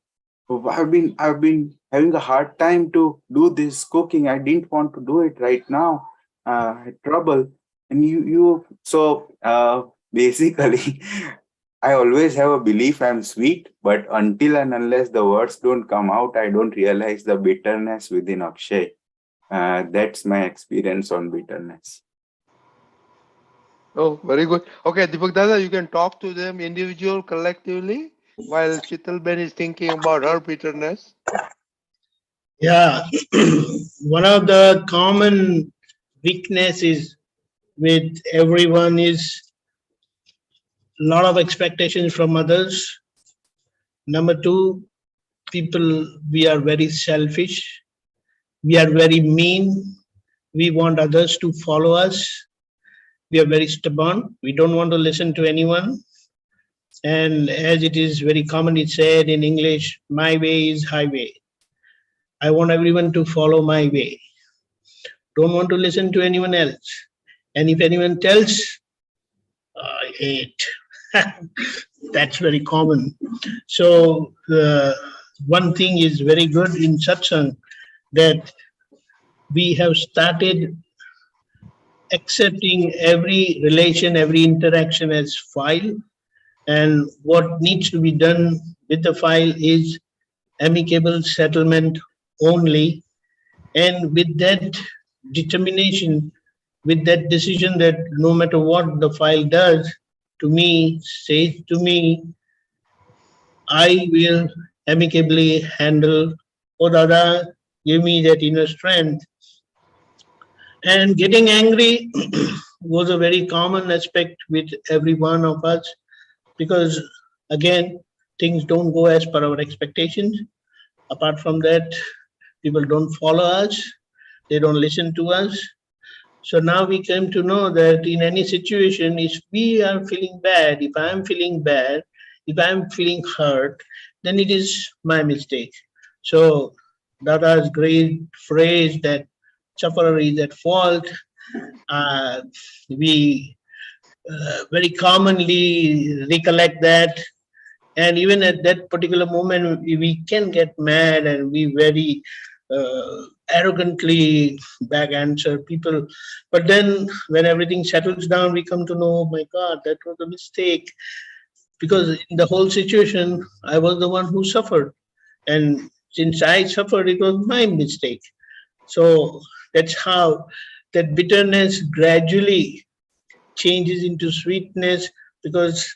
I've been having a hard time to do this cooking. I didn't want to do it right now. Had trouble, and so basically, I always have a belief I'm sweet, but until and unless the words don't come out, I don't realize the bitterness within Akshay. That's my experience on bitterness. Oh, very good. Okay, Deepak Dada, you can talk to them individual, collectively, while Chitalben is thinking about her bitterness. Yeah, one of the common weaknesses with everyone is a lot of expectations from others. Number two, we are very selfish. We are very mean. We want others to follow us. We are very stubborn. We don't want to listen to anyone. And as it is very commonly said in English, my way is highway. I want everyone to follow my way. Don't want to listen to anyone else. And if anyone tells, I hate. That's very common. So one thing is very good in Satsang, that we have started accepting every relation, every interaction as file, and what needs to be done with the file is amicable settlement only. And with that determination, with that decision that no matter what the file does to me, says to me, I will amicably handle. Oh Dada, give me that inner strength. And getting angry was a very common aspect with every one of us, because again, things don't go as per our expectations. Apart from that, people don't follow us, they don't listen to us. So now we came to know that in any situation, if we are feeling bad, if I am feeling bad, if I am feeling hurt, then it is my mistake. So Dada's great phrase that sufferer is at fault, we very commonly recollect that. And even at that particular moment, we can get mad and we very arrogantly back answer people. But then when everything settles down, we come to know, oh my God, that was a mistake. Because in the whole situation, I was the one who suffered. And since I suffered, it was my mistake. So that's how that bitterness gradually changes into sweetness, because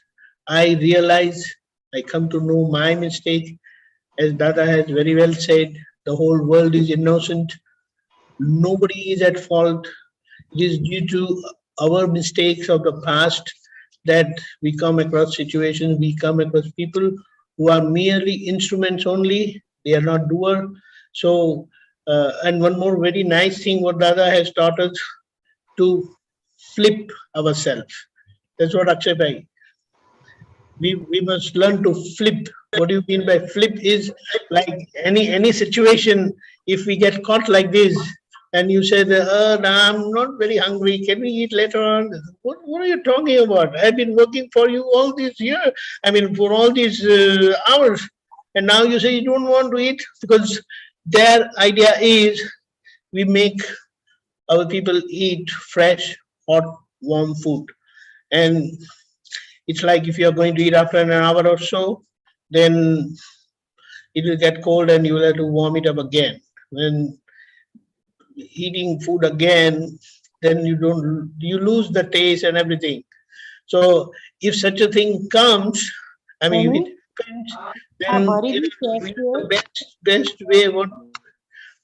I realize, I come to know my mistake. As Dada has very well said, the whole world is innocent. Nobody is at fault. It is due to our mistakes of the past that we come across situations, we come across people who are merely instruments only, they are not doer. So, and one more very nice thing what Dada has taught us, to flip ourselves. That's what Akshay Bhai. We must learn to flip. What do you mean by flip? Is like any situation, if we get caught like this, and you say, I'm not very hungry, can we eat later on? What are you talking about? I've been working for you all these years, I mean, for all these hours, and now you say you don't want to eat? Because their idea is we make our people eat fresh, hot, warm food. And it's like if you're going to eat after an hour or so, then it will get cold and you will have to warm it up again. When eating food again, then you lose the taste and everything. So if such a thing comes, I mean, if it happens, then the best way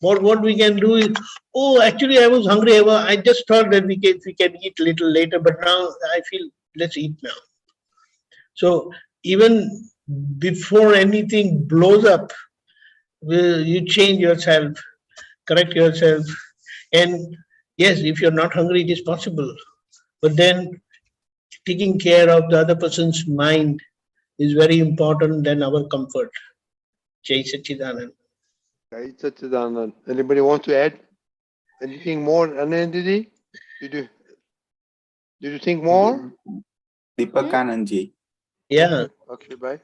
what we can do is, oh, actually I was hungry. I just thought that we can eat little later, but now I feel let's eat now. So even before anything blows up, you change yourself, correct yourself. And yes, if you're not hungry, it is possible. But then taking care of the other person's mind is very important than our comfort. Jai Satchidanand. Jai Satchidanand. Anybody want to add anything more, Anandji? Did you think more? Deepakanandji. Yeah. Okay, bye.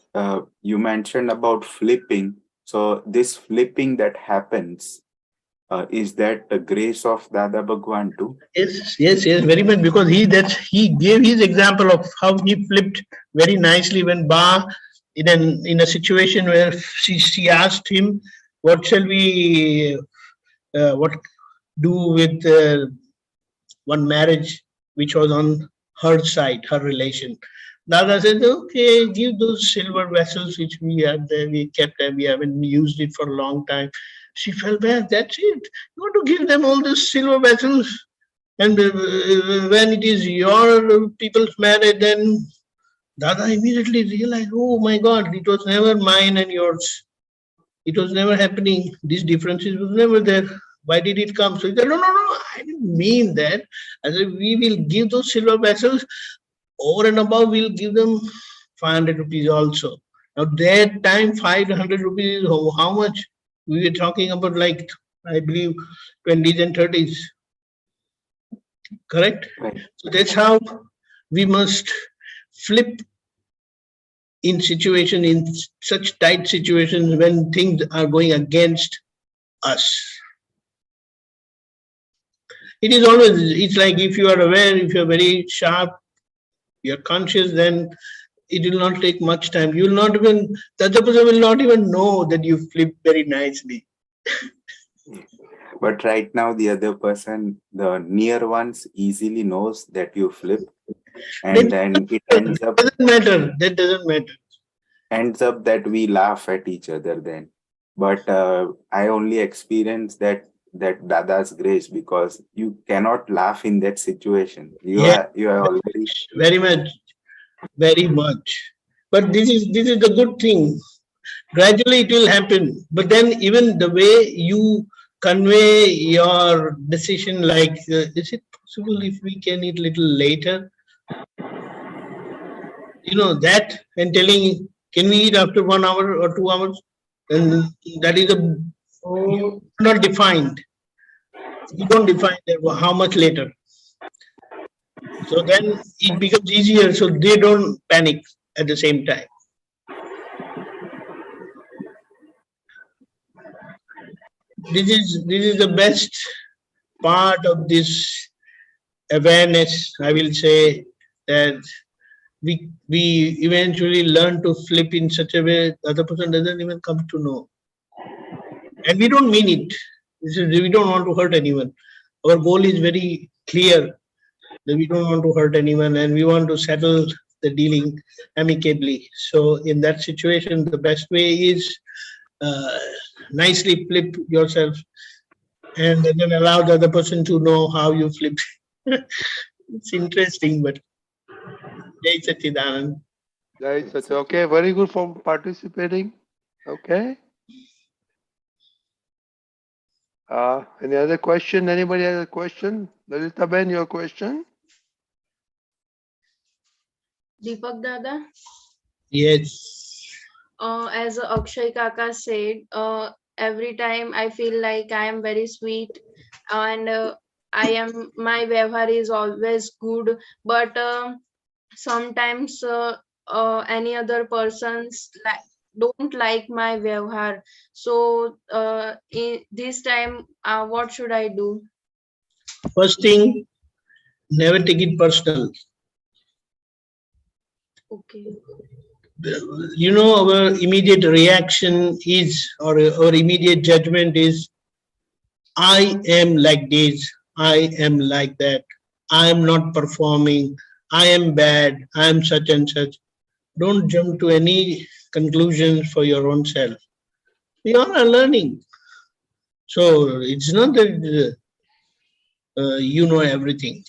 You mentioned about flipping. So this flipping that happens, is that the grace of Dada Bhagwan too? Yes, very much, because he gave his example of how he flipped very nicely when Ba, in a situation where she asked him, what shall we what do with one marriage which was on her side, her relation. Dada said, okay, give those silver vessels which we have there, we kept them, we haven't used it for a long time. She felt bad, that's it. You want to give them all these silver vessels? And when it is your people's marriage, then Dada immediately realized, oh my God, it was never mine and yours. It was never happening. These differences was never there. Why did it come? So he said, no, I didn't mean that. I said, we will give those silver vessels. Over and above, we'll give them 500 rupees also. Now, that time, 500 rupees is how much? We were talking about, like, I believe, 20s and 30s. Correct? Right. So that's how we must flip in such tight situations when things are going against us. It is always, it's like if you are aware, if you're very sharp, you're conscious, then it will not take much time. You will not even, the other person will not even know that you flip very nicely. But right now, the other person, the near ones, easily knows that you flip, and then it ends up. Doesn't matter. That doesn't matter. Ends up that we laugh at each other then. But I only experienced that Dada's grace, because you cannot laugh in that situation. You are already very much. But this is the good thing. Gradually it will happen. But then even the way you convey your decision, like, is it possible if we can eat little later? You know that, and telling, can we eat after 1 hour or 2 hours? And that is not defined. You don't define how much later. So then it becomes easier, so they don't panic at the same time. This is the best part of this awareness, I will say, that we eventually learn to flip in such a way the other person doesn't even come to know. And we don't mean it. We don't want to hurt anyone. Our goal is very clear, that we don't want to hurt anyone and we want to settle the dealing amicably. So in that situation, the best way is nicely flip yourself and then allow the other person to know how you flip. It's interesting, but Jai Sachidanand. Jai Sachidanand. Okay, very good for participating. Okay. Any other question? Anybody has a question? Lalita Ben, your question? Deepak Dada? Yes. As Akshay Kaka said, every time I feel like I am very sweet and my vyavhar is always good, but sometimes any other persons don't like my vyavhar. So this time, what should I do? First thing, never take it personal. Okay. You know, our immediate reaction is, or our immediate judgment is, I am like this, I am like that, I am not performing, I am bad, I am such and such. Don't jump to any conclusions for your own self. We all are learning. So it's not that you know everything.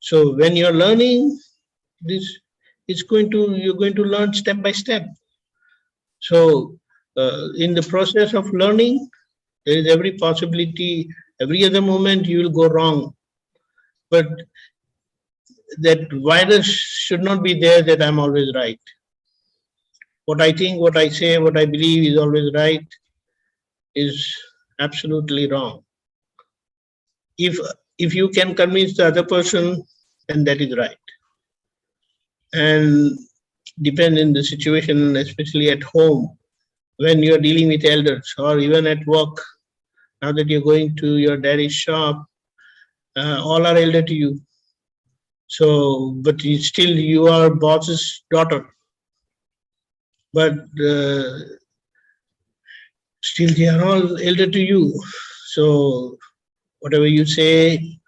So when you're learning, you're going to learn step by step. So in the process of learning, there is every possibility, every other moment you will go wrong. But that virus should not be there that I'm always right. What I think, what I say, what I believe is always right is absolutely wrong. If you can convince the other person, then that is right. And depend in the situation, especially at home, when you're dealing with elders, or even at work, now that you're going to your daddy's shop, all are elder to you. So, but you are boss's daughter. But still they are all elder to you. So whatever you say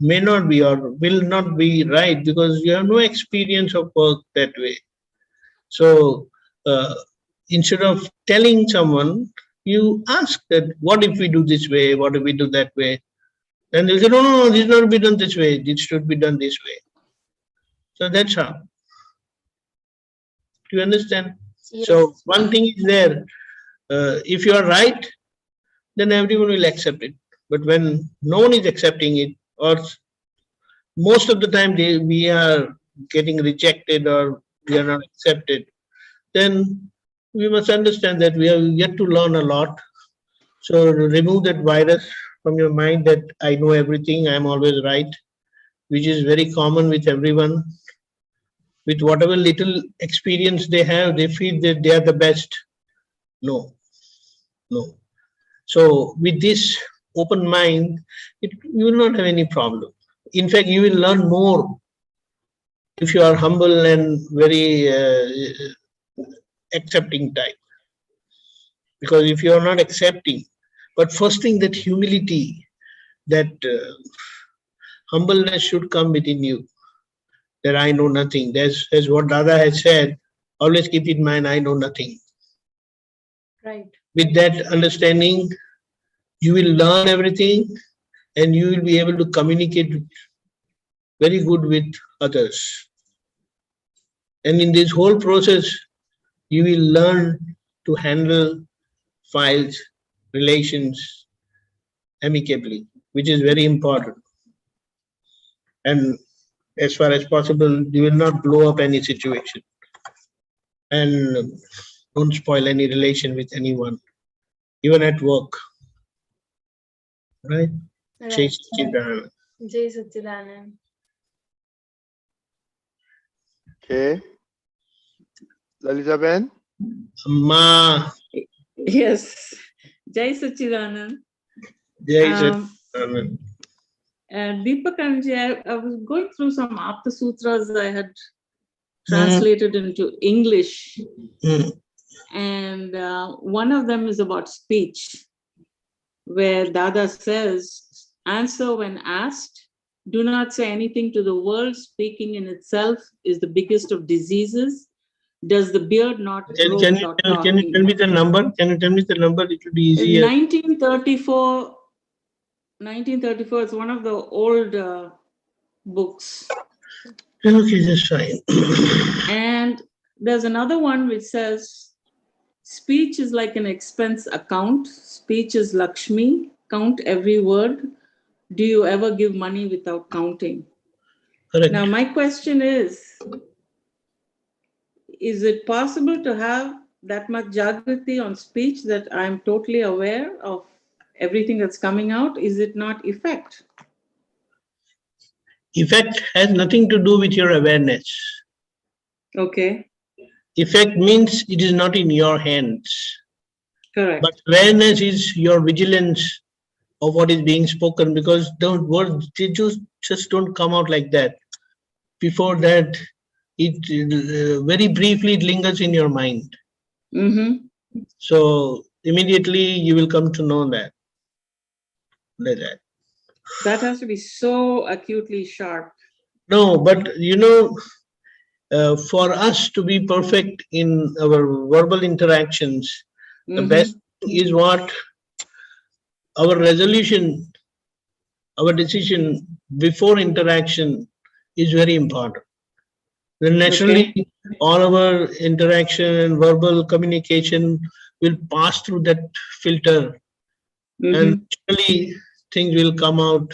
may not be or will not be right, because you have no experience of work that way. So instead of telling someone, you ask that, what if we do this way, what if we do that way? Then they'll say, no, this should not be done this way, this should be done this way. So that's how. Do you understand? Yes. So one thing is there, if you are right, then everyone will accept it. But when no one is accepting it, or most of the time we are getting rejected or we are not accepted, then we must understand that we have yet to learn a lot. So remove that virus from your mind that I know everything, I am always right, which is very common with everyone. with whatever little experience they have, they feel that they are the best. No, no. So with this open mind, you will not have any problem. In fact, you will learn more if you are humble and very accepting type. Because if you are not accepting, but first thing, that humility, that humbleness should come within you, that I know nothing. That's what Dada has said. Always keep in mind, I know nothing. Right. With that understanding, you will learn everything and you will be able to communicate very good with others. And in this whole process, you will learn to handle files, relations amicably, which is very important. And as far as possible, you will not blow up any situation. And don't spoil any relation with anyone, even at work. Right? Jai Satchidanand. Jai Satchidanand. Okay. Lalita Ben? Ma. Yes. Jai Satchidanand. Jai Satchidanand. Deepakanandji, I was going through some Aptasutras I had translated into English. And one of them is about speech, where Dada says, answer when asked, do not say anything to the world. Speaking in itself is the biggest of diseases. Does the beard not grow without talking? Can you tell me the number? Can you tell me the number? It will be easier. 1934. 1934 is one of the old books. Okay, that's fine. And there's another one which says, speech is like an expense account. Speech is Lakshmi. Count every word. Do you ever give money without counting? Correct. Now, my question is it possible to have that much Jagrati on speech that I'm totally aware of everything that's coming out? Is it not effect? Effect has nothing to do with your awareness. Okay. Effect means it is not in your hands. Correct. But awareness is your vigilance of what is being spoken, because the words, they just don't come out like that. Before that, it very briefly it lingers in your mind. So immediately you will come to know that. Like that. That has to be so acutely sharp. No, but you know, for us to be perfect in our verbal interactions, the best is what our resolution, our decision before interaction is very important. Then naturally, all our interaction and verbal communication will pass through that filter, and naturally things will come out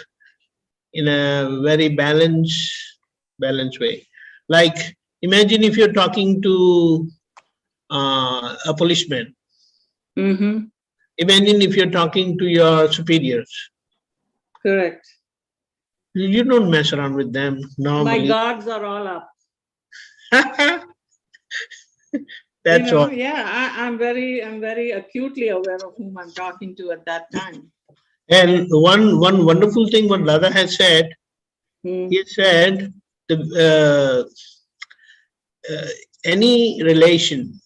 in a very balanced way. Like, imagine if you're talking to a policeman. Imagine if you're talking to your superiors. Correct. You don't mess around with them normally. My guards are all up. That's all. Yeah, I'm very acutely aware of whom I'm talking to at that time. And one wonderful thing what Dada has said, he said, any relation,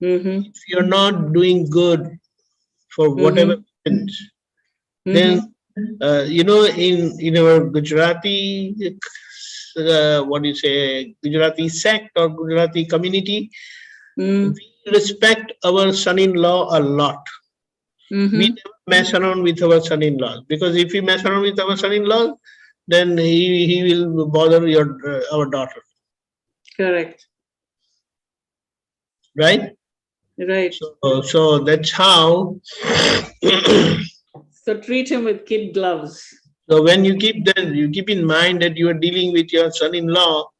if you're not doing good for whatever reasons, then you know, in our Gujarati, what do you say, Gujarati sect or Gujarati community, we respect our son-in-law a lot. We never mess around with our son-in-law, because if we mess around with our son-in-law, then he will bother our daughter. Correct. Right? Right. So that's how. So treat him with kid gloves. So when you keep in mind that you are dealing with your son-in-law,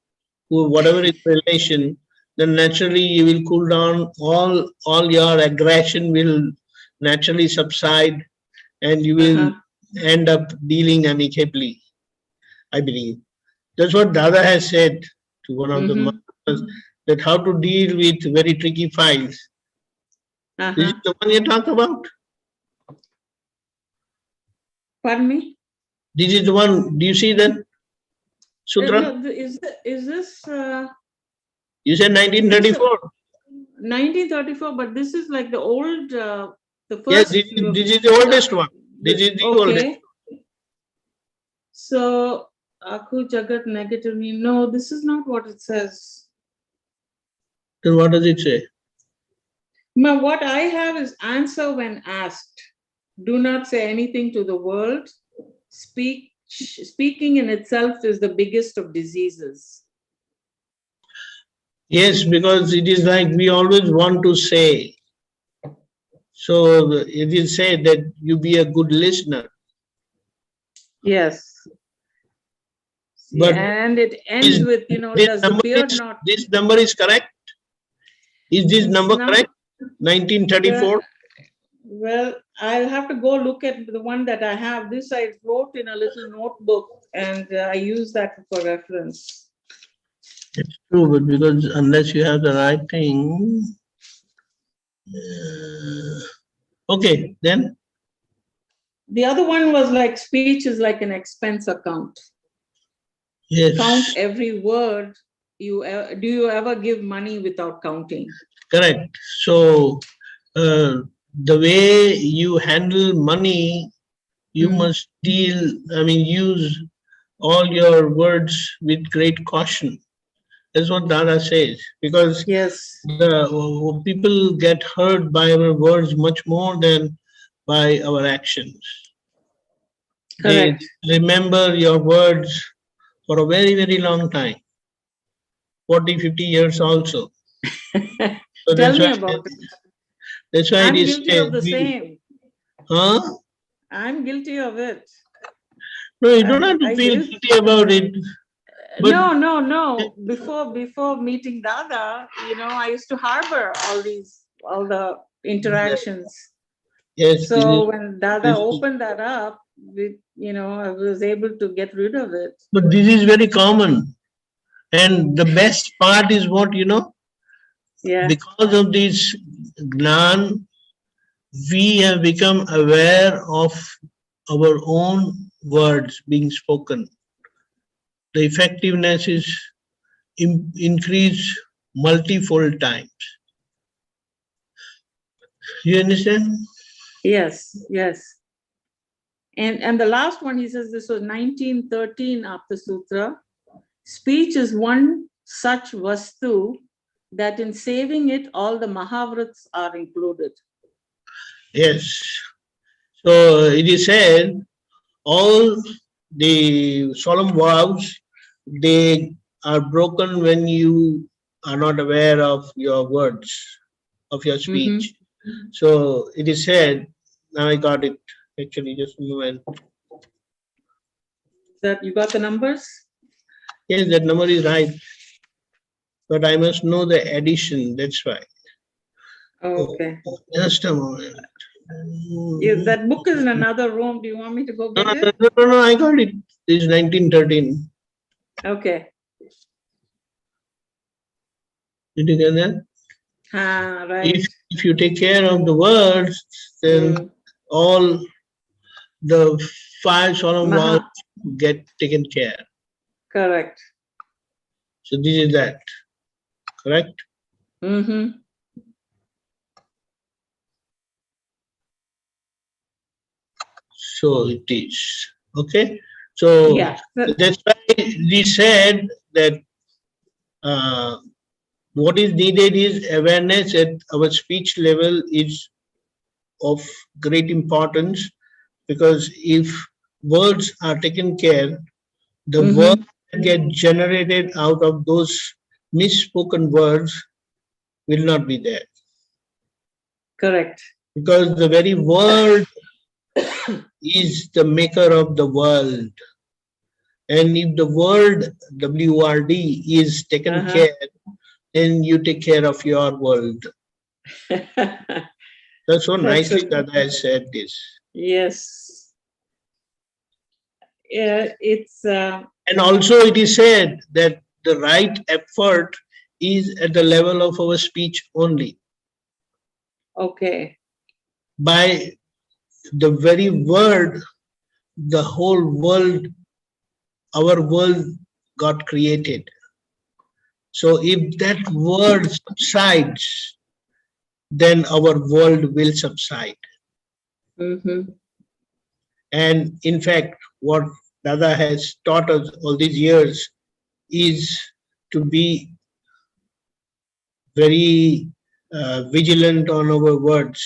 who whatever is relation, then naturally you will cool down. All your aggression will naturally subside, and you will end up dealing amicably. I believe that's what Dada has said to one of the that how to deal with very tricky files. This is the one you talk about? Pardon me? This is the one, do you see that sutra? No, is this? You said 1934. 1934, but this is like the old, the first. Yes, this is the oldest one. This is the oldest. So, Aku Jagat negative me. No, this is not what it says. Then what does it say? Now, what I have is answer when asked. Do not say anything to the world. Speaking in itself is the biggest of diseases. Yes, because it is like we always want to say. So it is said that you be a good listener. Yes. But and it ends with, does the beard not... This number is correct? Is this number correct? 1934? Well, I'll have to go look at the one that I have. This I wrote in a little notebook and I use that for reference. It's true, but because unless you have the right thing. Okay, then? The other one was like speech is like an expense account. Yes. Count every word. Do you ever give money without counting? Correct. So the way you handle money, you must use all your words with great caution. That's what Dada says. Because the people get hurt by our words much more than by our actions. Correct. They remember your words for a very, very long time. 40, 50 years also. So Tell me about it. That's why I'm it is guilty of the same. Huh? I'm guilty of it. No, you don't have to feel guilty about it. But No. Before meeting Dada, I used to harbor all the interactions. Yes. So when Dada opened that up, I was able to get rid of it. But this is very common. And the best part is what, because of this Gyan, we have become aware of our own words being spoken. The effectiveness is increased multifold times. You understand? Yes. And the last one, he says, this was 1913 Aptaputra. Speech is one such vastu that in saving it, all the Mahvrats are included. Yes. So it is said, all the solemn vows, they are broken when you are not aware of your words, of your speech. So it is said, now I got it, actually, just a moment. That you got the numbers? Yes, that number is right. But I must know the addition, that's why. Okay. Just a moment. Yes, that book is in another room. Do you want me to go get it? No, I got it. This is 1913. Okay. Did you get that? Right. If you take care of the words, then all the 5 solemn vows get taken care. Correct. So this is that. Correct? So it is. Okay? So that's why we said that what is needed is awareness at our speech level is of great importance, because if words are taken care, the words that get generated out of those misspoken words will not be there. Correct. Because the very word is the maker of the world. And if the word WRD is taken care, then you take care of your world. That's so nicely that I said this. Yes. It's and also it is said that the right effort is at the level of our speech only. Okay. By the very word, the whole world, our world got created. So if that word subsides, then our world will subside. Mm-hmm. And in fact, what Dada has taught us all these years is to be very vigilant on our words.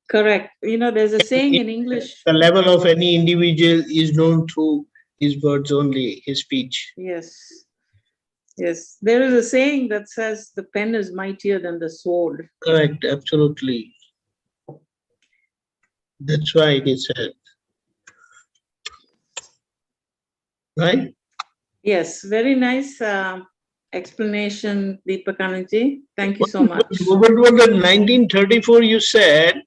Correct. You know, there's a saying in English. The level of any individual is known through his words only, his speech. Yes. Yes. There is a saying that says the pen is mightier than the sword. Correct, absolutely. That's why he said. Right? Yes, very nice explanation, Deepakanandji. Thank you so much. What was that 1934 you said?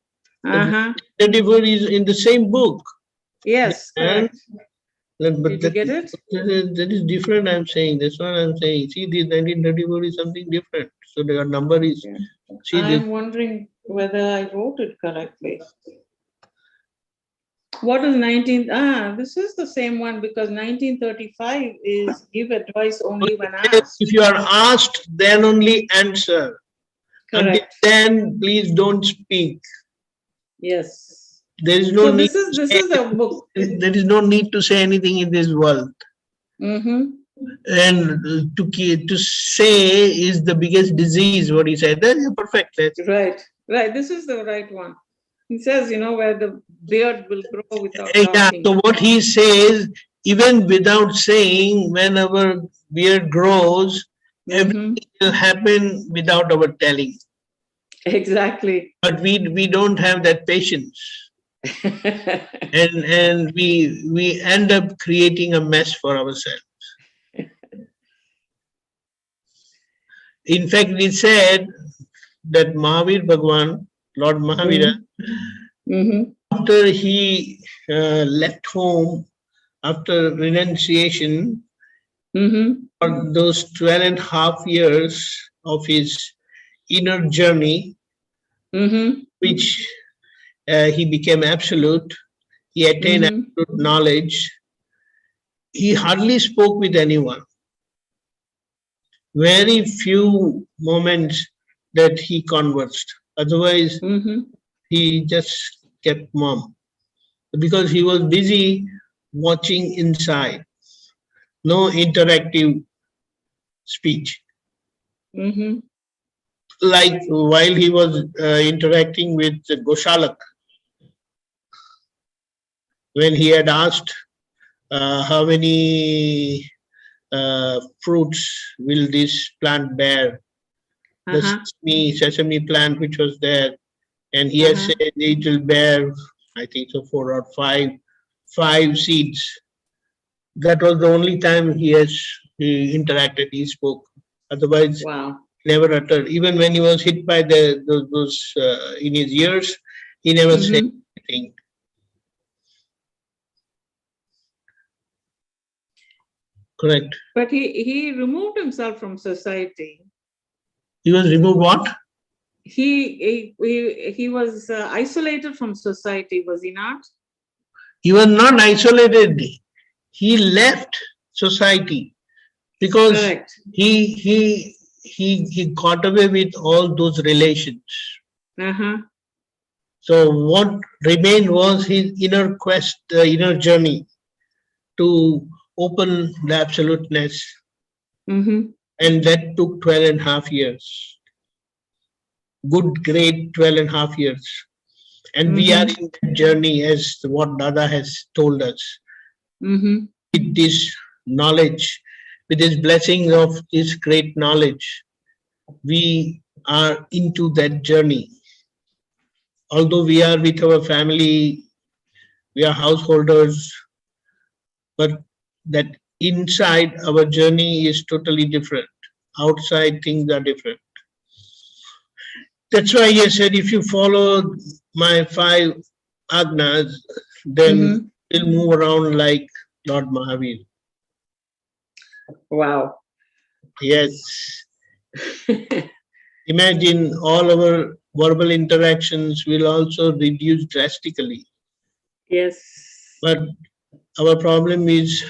Uh-huh. 1934 is in the same book. Yes, correct. But Did you get it? That is different, I'm saying. That's what I'm saying. See, this 1934 is something different. So the number is... Yeah. See, I'm wondering whether I wrote it correctly. What is 19? This is the same one because 1935 is give advice only when asked. If you are asked, then only answer. Correct. Until then, please don't speak. Yes. There is no So need. this is a book. There is no need to say anything in this world. Mm-hmm. And to say is the biggest disease. What he said. That is perfect. Right. Right. This is the right one. He says, you know, where the beard will grow without Yeah. talking. So what he says, even without saying, when our beard grows, everything will happen without our telling. Exactly. But we don't have that patience. and we end up creating a mess for ourselves. In fact, we said that Bhagwan, Lord Mahavira, after he left home, after renunciation, for those 12.5 years of his inner journey, which he became absolute, he attained absolute knowledge, he hardly spoke with anyone. Very few moments that he conversed. Otherwise, he just kept mum. Because he was busy watching inside. No interactive speech. Like while he was interacting with Goshalak, when he had asked how many fruits will this plant bear, the sesame plant which was there, and he has said it will bear, I think so, 4 or 5 seeds. That was the only time he interacted, he spoke. Otherwise, never uttered. Even when he was hit by those in his ears, he never said anything. Correct. But he removed himself from society. He was removed what? He was isolated from society, was he not? He was not isolated. He left society because he got away with all those relations. So what remained was his inner quest, inner journey to open the absoluteness. And that took 12.5 years. Good, great 12.5 years. And we are in that journey as what Dada has told us. With this knowledge, with this blessing of this great knowledge, we are into that journey. Although we are with our family, we are householders, but that inside our journey is totally different. Outside things are different. That's why I said if you follow my 5 agnas, then you'll move around like Lord Mahavir. Wow. Yes. Imagine all our verbal interactions will also reduce drastically. Yes. But our problem is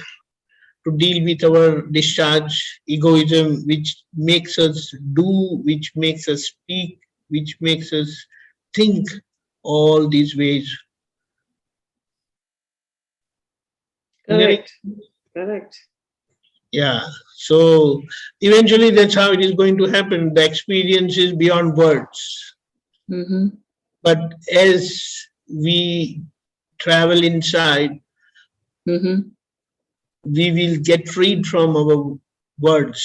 to deal with our discharge egoism, which makes us do, which makes us speak, which makes us think all these ways. Correct. Correct. Yeah. So eventually that's how it is going to happen. The experience is beyond words. Mm-hmm. But as we travel inside, Mm-hmm. we will get freed from our words,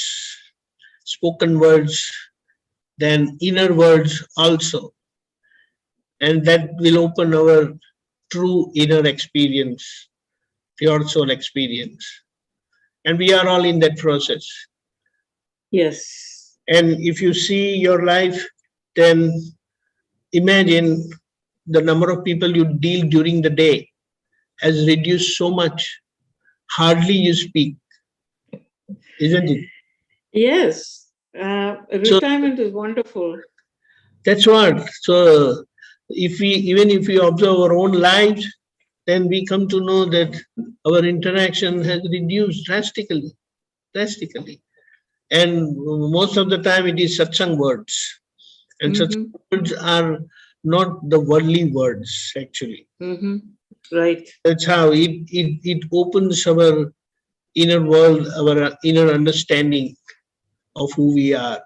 spoken words, then inner words also. And that will open our true inner experience, pure soul experience. And we are all in that process. Yes. And if you see your life, then imagine the number of people you deal during the day has reduced so much. Hardly you speak, isn't it? Yes. Retirement is wonderful. That's what. So if we observe our own lives, then we come to know that our interaction has reduced drastically. And most of the time it is satsang words. And satsang words are not the worldly words, actually. Mm-hmm. Right. That's how it opens our inner world, our inner understanding of who we are.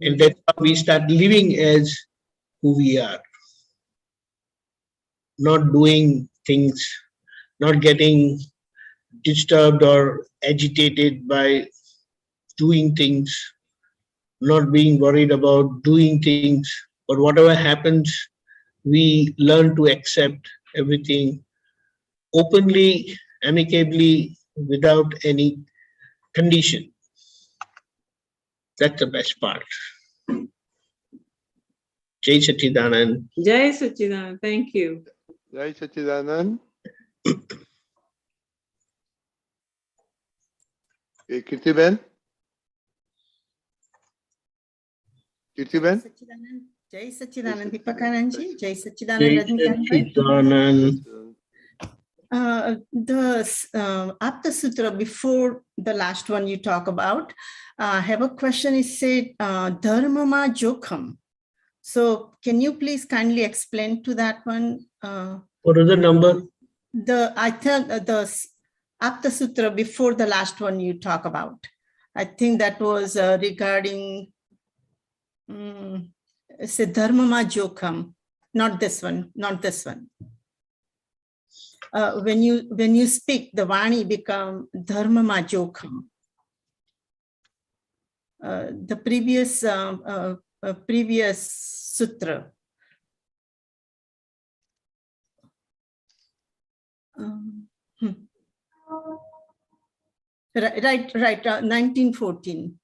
And that's how we start living as who we are. Not doing things, not getting disturbed or agitated by doing things, not being worried about doing things. But whatever happens, we learn to accept everything openly, amicably, without any condition. That's the best part. Jai Satchidanand. Jai Satchidanand. Thank you. Jai Satchidanand. Kirti Ben. Kirti Ben. Jai Satchidanand. Deepakanandji. Jai Satchidanand. Jai Satchidanand. The Aptaputra before the last one you talk about, I have a question. It said Dharma ma jokham. So can you please kindly explain to that one? What is the number? I think the Aptaputra before the last one you talk about. I think that was regarding say Dharma ma jokham. Not this one. Not this one. When you speak, the Vani become Dharma ma jokham. The previous sutra. Right, 1914.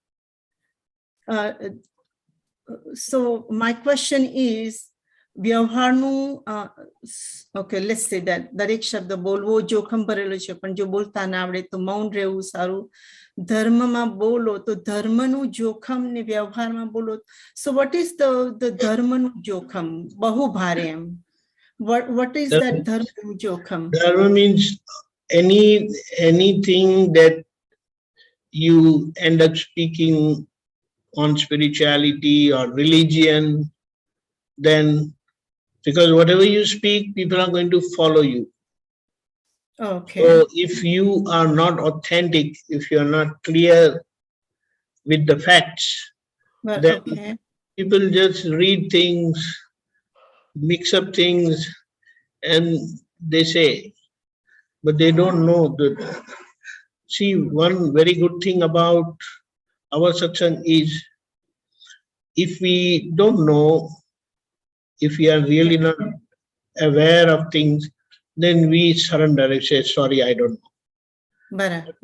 So my question is, okay, let's say that દરેક શબ્દ બોલવો જોખમ ભરેલો છે, પણ જો બોલતા ના આવડે તો મૌન રહેવું સારું. ધર્મમાં બોલો તો ધર્મનું જોખમ ને વ્યવહારમાં બોલો. So what is the ધર્મનું જોખમ? બહુ ભારે એમ. What is that ધર્મનું જોખમ? Dharma means anything that you end up speaking on spirituality or religion, then because whatever you speak, people are going to follow you. Okay. So if you are not authentic, if you are not clear with the facts, then people just read things, mix up things, and they say, but they don't know that. See, one very good thing about our satsang is, if we don't know, if we are really not aware of things, then we surrender and say, sorry, I don't know.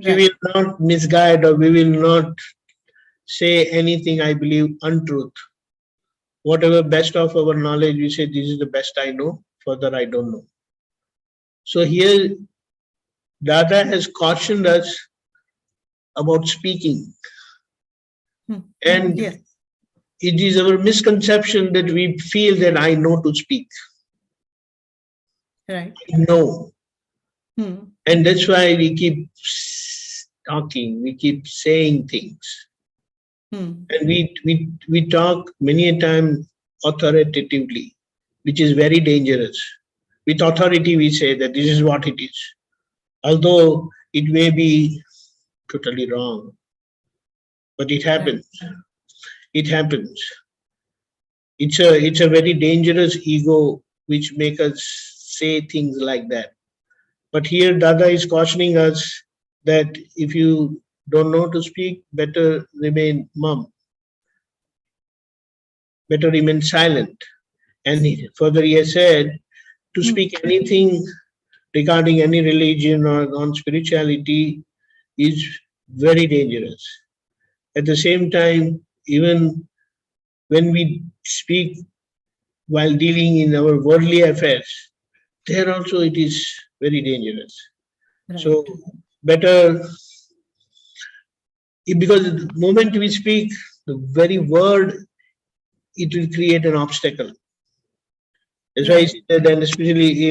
We will not misguide, or we will not say anything, I believe, untruth. Whatever best of our knowledge, we say, this is the best I know, further I don't know. So here, Dada has cautioned us about speaking. And Yes. it is our misconception that we feel that I know to speak. Right. No. Hmm. And that's why we keep talking, we keep saying things. Hmm. And we talk many a time authoritatively, which is very dangerous. With authority, we say that this is what it is, although it may be totally wrong. But it happens. It happens. It's a very dangerous ego which make us say things like that. But here Dada is cautioning us that if you don't know to speak, better remain mum. Better remain silent. And further he has said, to speak anything regarding any religion or on spirituality is very dangerous. At the same time, even when we speak while dealing in our worldly affairs, there also it is very dangerous. Right. So better, because the moment we speak, the very word, it will create an obstacle. That's why I say that, and especially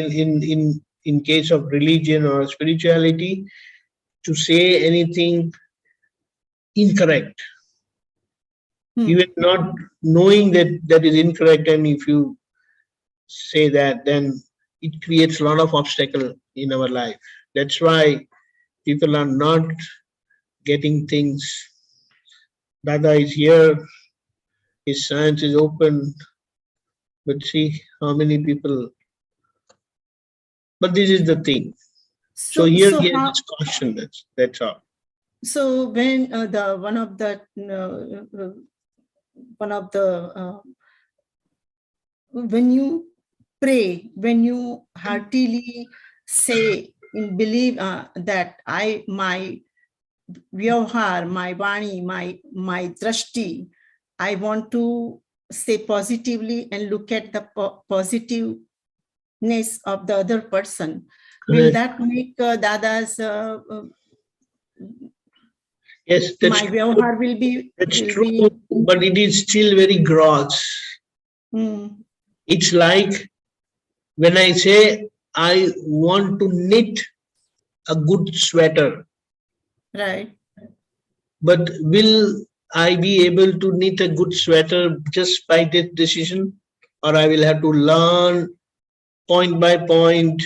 in case of religion or spirituality, to say anything incorrect, even not knowing that that is incorrect, and if you say that, then it creates a lot of obstacle in our life. That's why people are not getting things. Dada is here, his science is open, but see how many people. But this is the thing. So here he has this caution. That's all. So when one of the when you pray, when you heartily say in believe that my vyavhar, my vani, my drashti, I want to say positively and look at the positiveness of the other person. Will that make Dada's yes, that's my vyavhar will be true, but it is still very gross. It's like when I say I want to knit a good sweater. Right. But will I be able to knit a good sweater just by that decision? Or I will have to learn point by point?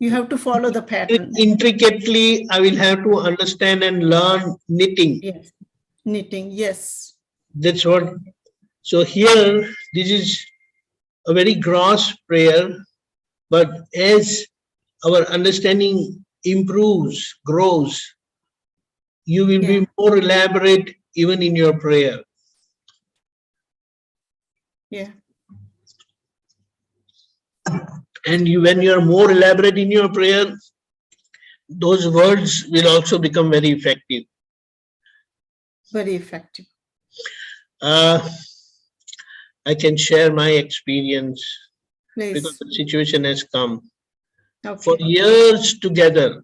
You have to follow the pattern. Intricately, I will have to understand and learn knitting. Yes. Knitting, yes. That's what. So here, this is a very gross prayer, but as our understanding improves, grows, you will be more elaborate even in your prayer. Yeah. And when you are more elaborate in your prayer, those words will also become very effective. Very effective. I can share my experience. Please. Because the situation has come. Okay. For years together,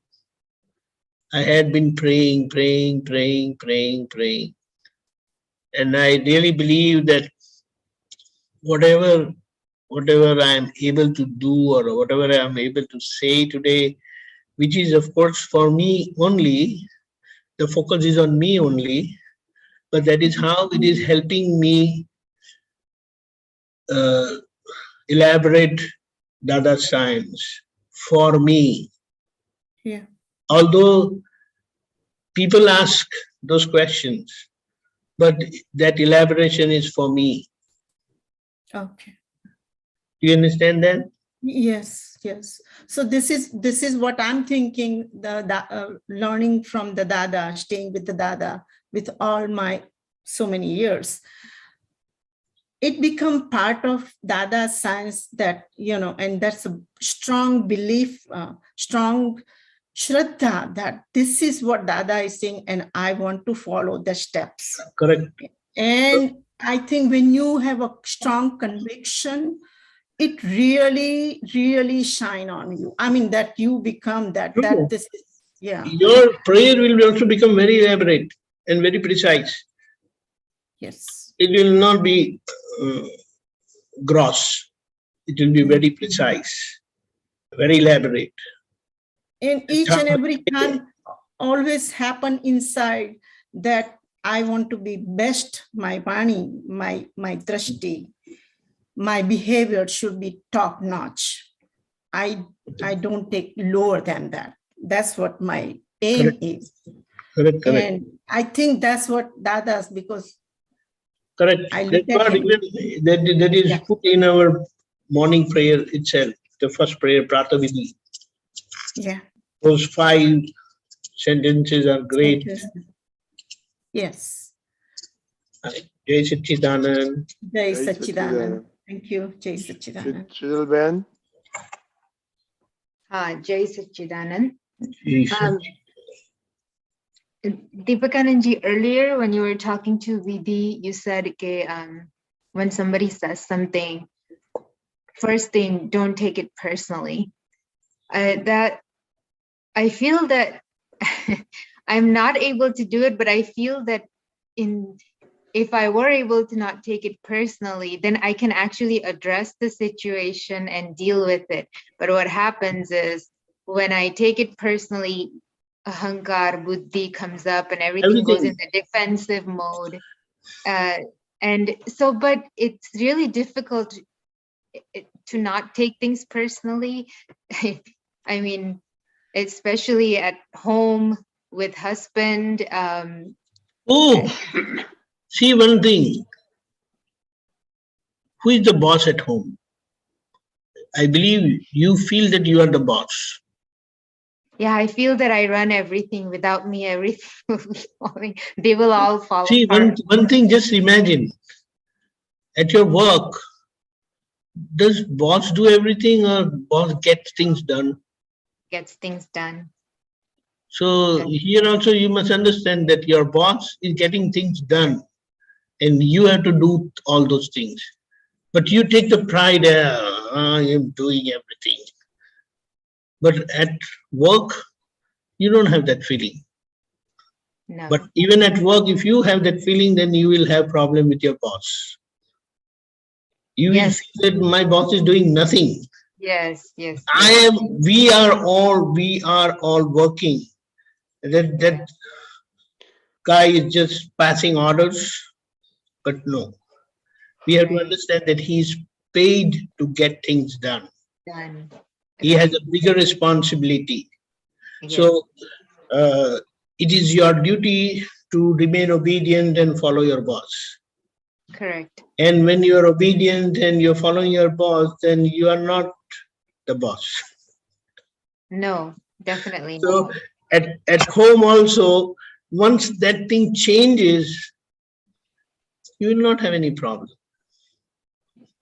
I had been praying. And I really believe that whatever I am able to do or whatever I am able to say today, which is of course for me only, the focus is on me only, but that is how it is helping me elaborate Dada science for me. Yeah. Although people ask those questions, but that elaboration is for me. Okay. Do you understand that? Yes, yes. So this is what I'm thinking. The learning from the Dada, staying with the Dada with all my so many years. It become part of Dada science that, and that's a strong belief, strong shraddha that this is what Dada is saying and I want to follow the steps. Correct. And I think when you have a strong conviction, it really, really shine on you. I mean, that you become that this is, yeah. Your prayer will also become very elaborate and very precise. Yes. It will not be gross. It will be very precise, very elaborate. And each and every time always happen inside that I want to be best, my bani, my drashti, my behavior should be top notch. I don't take lower than that. That's what my aim Correct. is. Correct. And I think that's what Dada's, because correct. I look That's at what him. even that is put in our morning prayer itself. The first prayer, Pratavidhi. Yeah. Those 5 sentences are great. Yes. Jai Satchidanand. Jai Satchidanand. Thank you. Jai Satchidanand. Chidilben. Jai Satchidanand. Jai Deepakanandji, earlier when you were talking to Vidhi, you said when somebody says something, first thing, don't take it personally. That I feel that I'm not able to do it, but I feel that if I were able to not take it personally, then I can actually address the situation and deal with it. But what happens is when I take it personally, ahankar, buddhi comes up and everything goes in the defensive mode. And so, but it's really difficult to not take things personally. I mean, especially at home with husband. See one thing. Who is the boss at home? I believe you feel that you are the boss. Yeah, I feel that I run everything. Without me, everything will be falling. They will all fall See, apart. one thing, just imagine. At your work, does boss do everything or boss gets things done? Gets things done. So here also you must understand that your boss is getting things done and you have to do all those things. But you take the pride, I am doing everything. But at work, you don't have that feeling. No. But even at work, if you have that feeling, then you will have problem with your boss. You will feel that my boss is doing nothing. Yes, yes. We are all working. That guy is just passing orders, but no. We have to understand that he's paid to get things done. Done. He has a bigger responsibility. So it is your duty to remain obedient and follow your boss. Correct. And when you are obedient and you're following your boss, then you are not the boss. No, definitely So not. at home also, once that thing changes, you will not have any problem.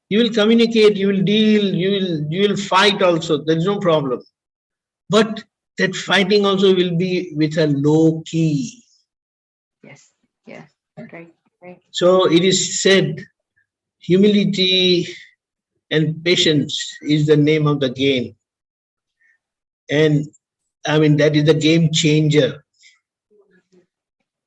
You will communicate, you will deal, you will fight also, there is no problem. But that fighting also will be with a low key. Yes, yes, right, right. So it is said, humility and patience is the name of the game. And I mean, that is the game changer.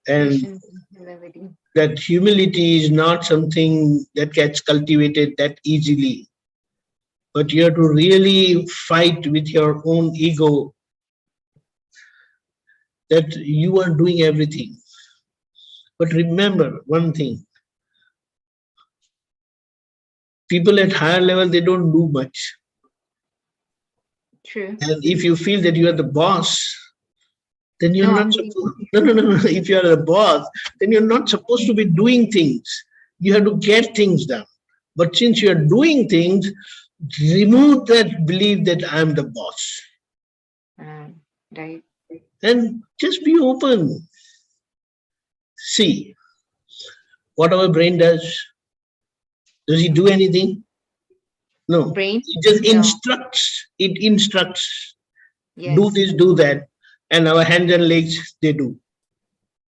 And Patience and humility. that humility is not something that gets cultivated that easily. But you have to really fight with your own ego that you are doing everything. But remember one thing, people at higher level, they don't do much. True. And if you feel that you are the boss, then you're No, not supposed. No. If you are the boss, then you're not supposed to be doing things. You have to get things done. But since you are doing things, remove that belief that I'm the boss. Right. And just be open. See, what our brain does he do anything? No. Brain? It just instructs. It instructs. Yes. Do this, do that. And our hands and legs, they do.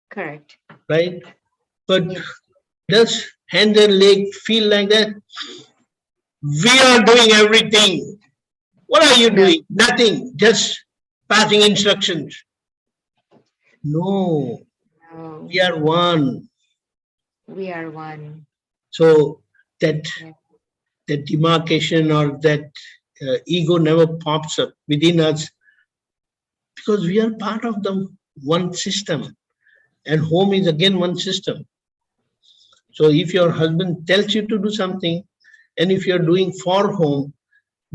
Correct. Right? But does hands and leg feel like that? We are doing everything. What are you doing? Nothing. Just passing instructions. No. We are one. We are one. So that Yeah. that demarcation or that ego never pops up within us, because we are part of the one system, and home is again one system. So if your husband tells you to do something, and if you're doing for home,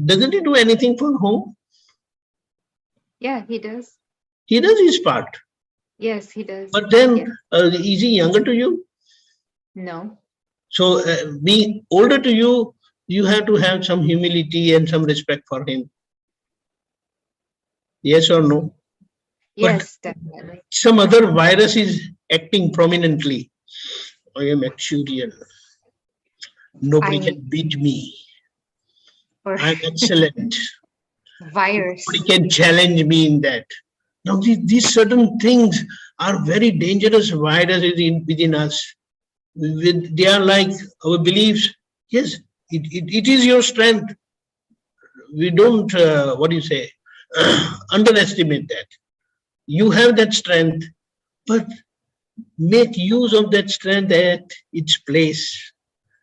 doesn't he do anything for home? Yeah, he does. He does his part. Yes, he does. But then, Yeah. is he younger to you? No. So being older to you, you have to have some humility and some respect for him. Yes or no? Yes, definitely. Some other virus is acting prominently. I am actuarial. Nobody can beat me. I'm excellent. Virus. Nobody can challenge me in that. Now, these certain things are very dangerous viruses within us. They are like our beliefs. Yes, it is your strength. We don't, what do you say, underestimate that. You have that strength, but make use of that strength at its place.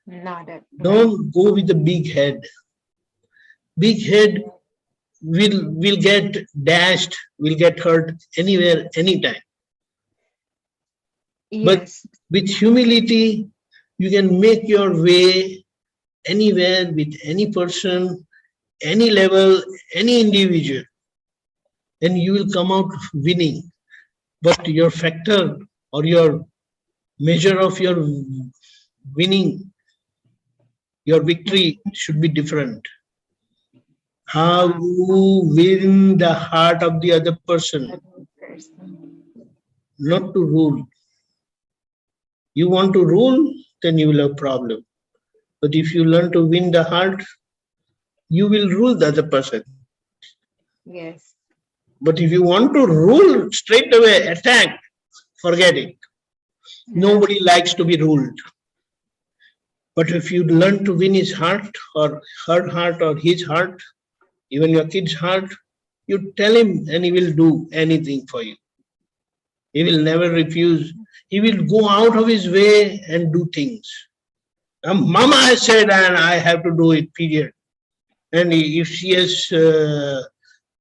Not at Don't go with the big head. Big head will get dashed, will get hurt anywhere, anytime. But with humility, you can make your way anywhere with any person, any level, any individual, and you will come out winning. But your factor or your measure of your winning, your victory should be different. How you win the heart of the other person, not to rule. You want to rule, then you will have a problem. But if you learn to win the heart, you will rule the other person. Yes. But if you want to rule straight away, attack, forget it. Nobody likes to be ruled. But if you learn to win his heart or her heart or his heart, even your kid's heart, you tell him and he will do anything for you. He will never refuse. He will go out of his way and do things. Mama has said and I have to do it, period. And if she has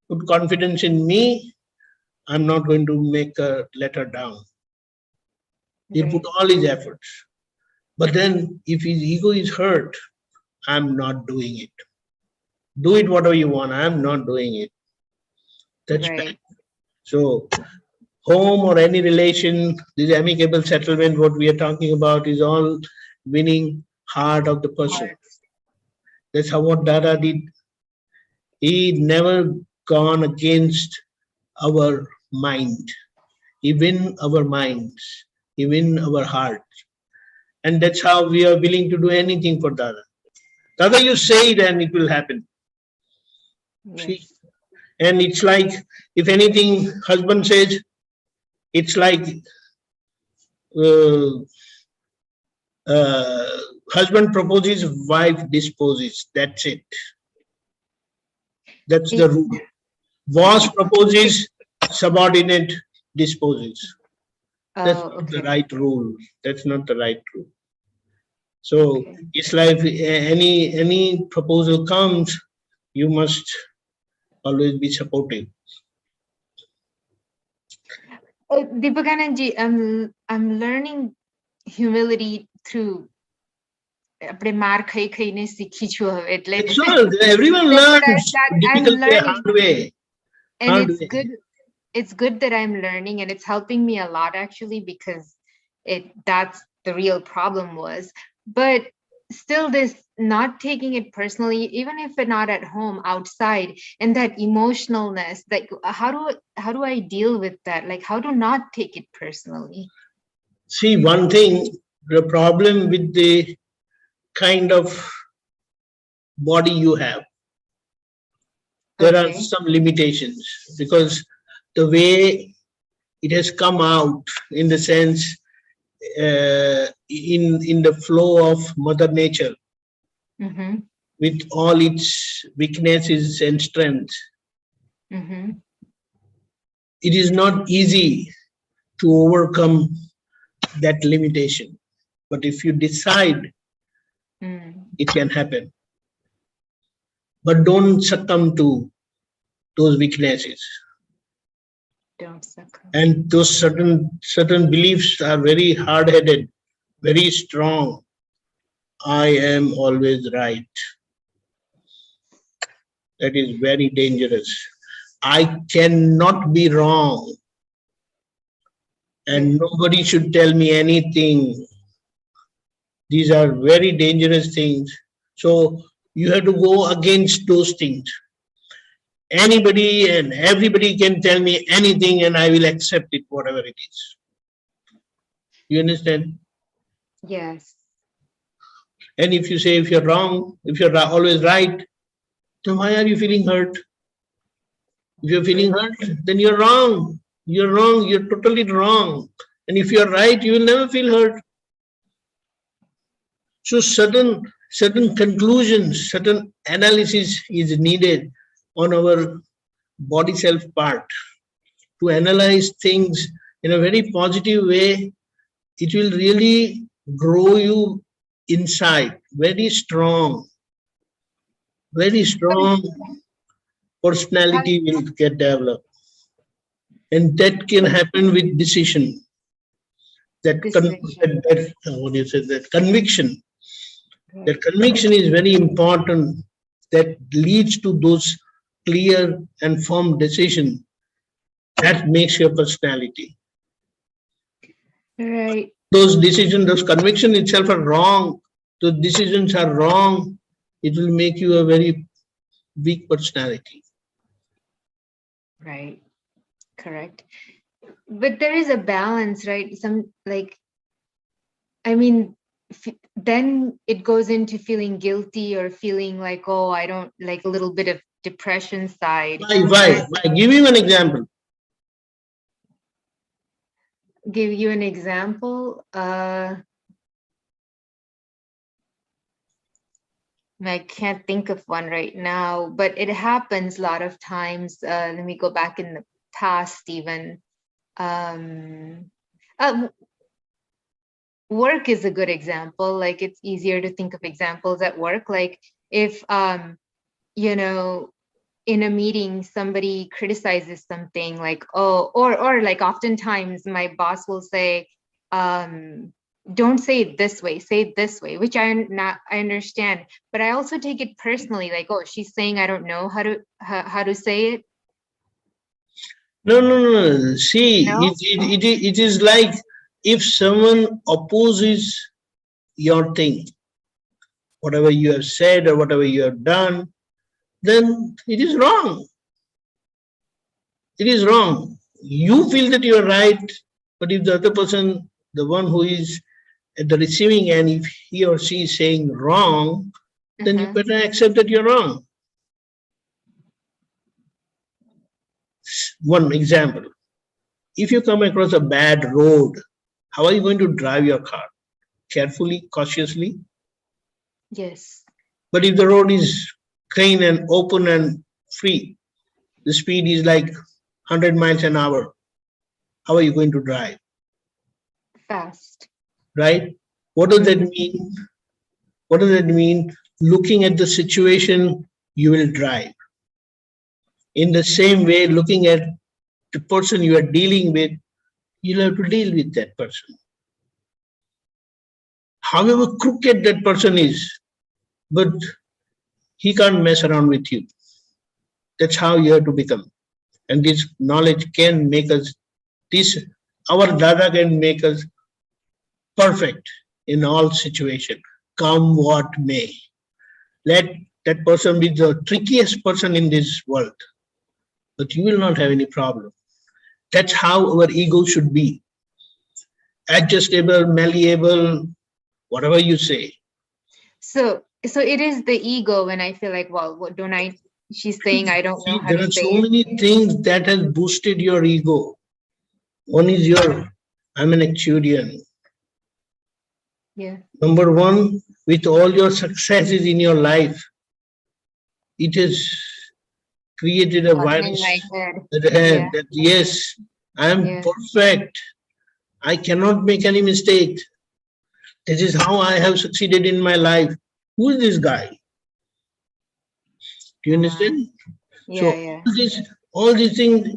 put confidence in me, I'm not going to let her down. He'll put all his efforts. But then if his ego is hurt, I'm not doing it. Do it whatever you want. I'm not doing it. That's bad. So home or any relation, this amicable settlement, what we are talking about is all winning heart of the person. That's how what Dada did. He never gone against our mind. He win our minds. He win our hearts. And that's how we are willing to do anything for Dada. Dada, you say it and it will happen. Yes. See? And it's like, if anything husband says, it's like husband proposes, wife disposes. That's it. That's the rule. Boss proposes, subordinate disposes. That's not the right rule. That's not the right rule. So it's like any proposal comes, you must always be supportive. Deepakanandji, I'm learning humility through everyone learns difficulty hard way. And it's good that I'm learning, and it's helping me a lot actually, because that's the real problem was. But still, this not taking it personally, even if it's not at home, outside, and that emotionalness, like how do I deal with that? Like how to not take it personally? See, one thing, the problem with the kind of body you have, there are some limitations, because the way it has come out, in the sense, in the flow of Mother Nature, with all its weaknesses and strengths, it is not easy to overcome that limitation. But if you decide, it can happen. But don't succumb to those weaknesses. Don't succumb. And those certain beliefs are very hard-headed, very strong. I am always right. That is very dangerous. I cannot be wrong. And nobody should tell me anything. These are very dangerous things. So you have to go against those things. Anybody and everybody can tell me anything and I will accept it, whatever it is. You understand? Yes. And if you say if you're wrong, if you're always right, then why are you feeling hurt? If you're feeling hurt, then you're wrong. You're wrong. You're totally wrong. And if you're right, you will never feel hurt. So certain conclusions, certain analysis is needed on our body self part to analyze things in a very positive way. It will really grow you inside. Very strong personality will get developed. And that can happen with decision. Conviction. That conviction is very important. That leads to those clear and firm decisions. That makes your personality. Right. Those decisions, those convictions itself are wrong. Those decisions are wrong. It will make you a very weak personality. Right. Correct. But there is a balance, right? Then it goes into feeling guilty or feeling like, oh, I don't, like a little bit of depression side. Why? Give me an example. Give you an example. I can't think of one right now, but it happens a lot of times. Let me go back in the past even. Work is a good example. Like, it's easier to think of examples at work. Like if, in a meeting, somebody criticizes something like, oh, or like oftentimes my boss will say, don't say it this way, say it this way, which I understand, but I also take it personally, like, oh, she's saying I don't know how to say it. No. See, no? It is like if someone opposes your thing, whatever you have said or whatever you have done, then it is wrong. It is wrong. You feel that you are right, but if the other person, the one who is at the receiving end, if he or she is saying wrong, then you better accept that you're wrong. One example. If you come across a bad road, how are you going to drive your car? Carefully, cautiously? Yes. But if the road is clean and open and free, the speed is like 100 miles an hour, how are you going to drive? Fast. Right? What does that mean? What does that mean? Looking at the situation, you will drive. In the same way, looking at the person you are dealing with, you'll have to deal with that person. However crooked that person is, but he can't mess around with you. That's how you have to become. And this knowledge can make us, our Dada can make us perfect in all situations, come what may. Let that person be the trickiest person in this world, but you will not have any problem. That's how our ego should be. Adjustable, malleable, whatever you say. So it is the ego when I feel like, well, what don't I, she's saying I don't know how to say it. There are so many things that has boosted your ego. One is I'm an actuarian. Yeah. Number one, with all your successes in your life, it has created a virus that yes, I am perfect. I cannot make any mistake. This is how I have succeeded in my life. Who is this guy? Do you understand? So Yeah. all these things,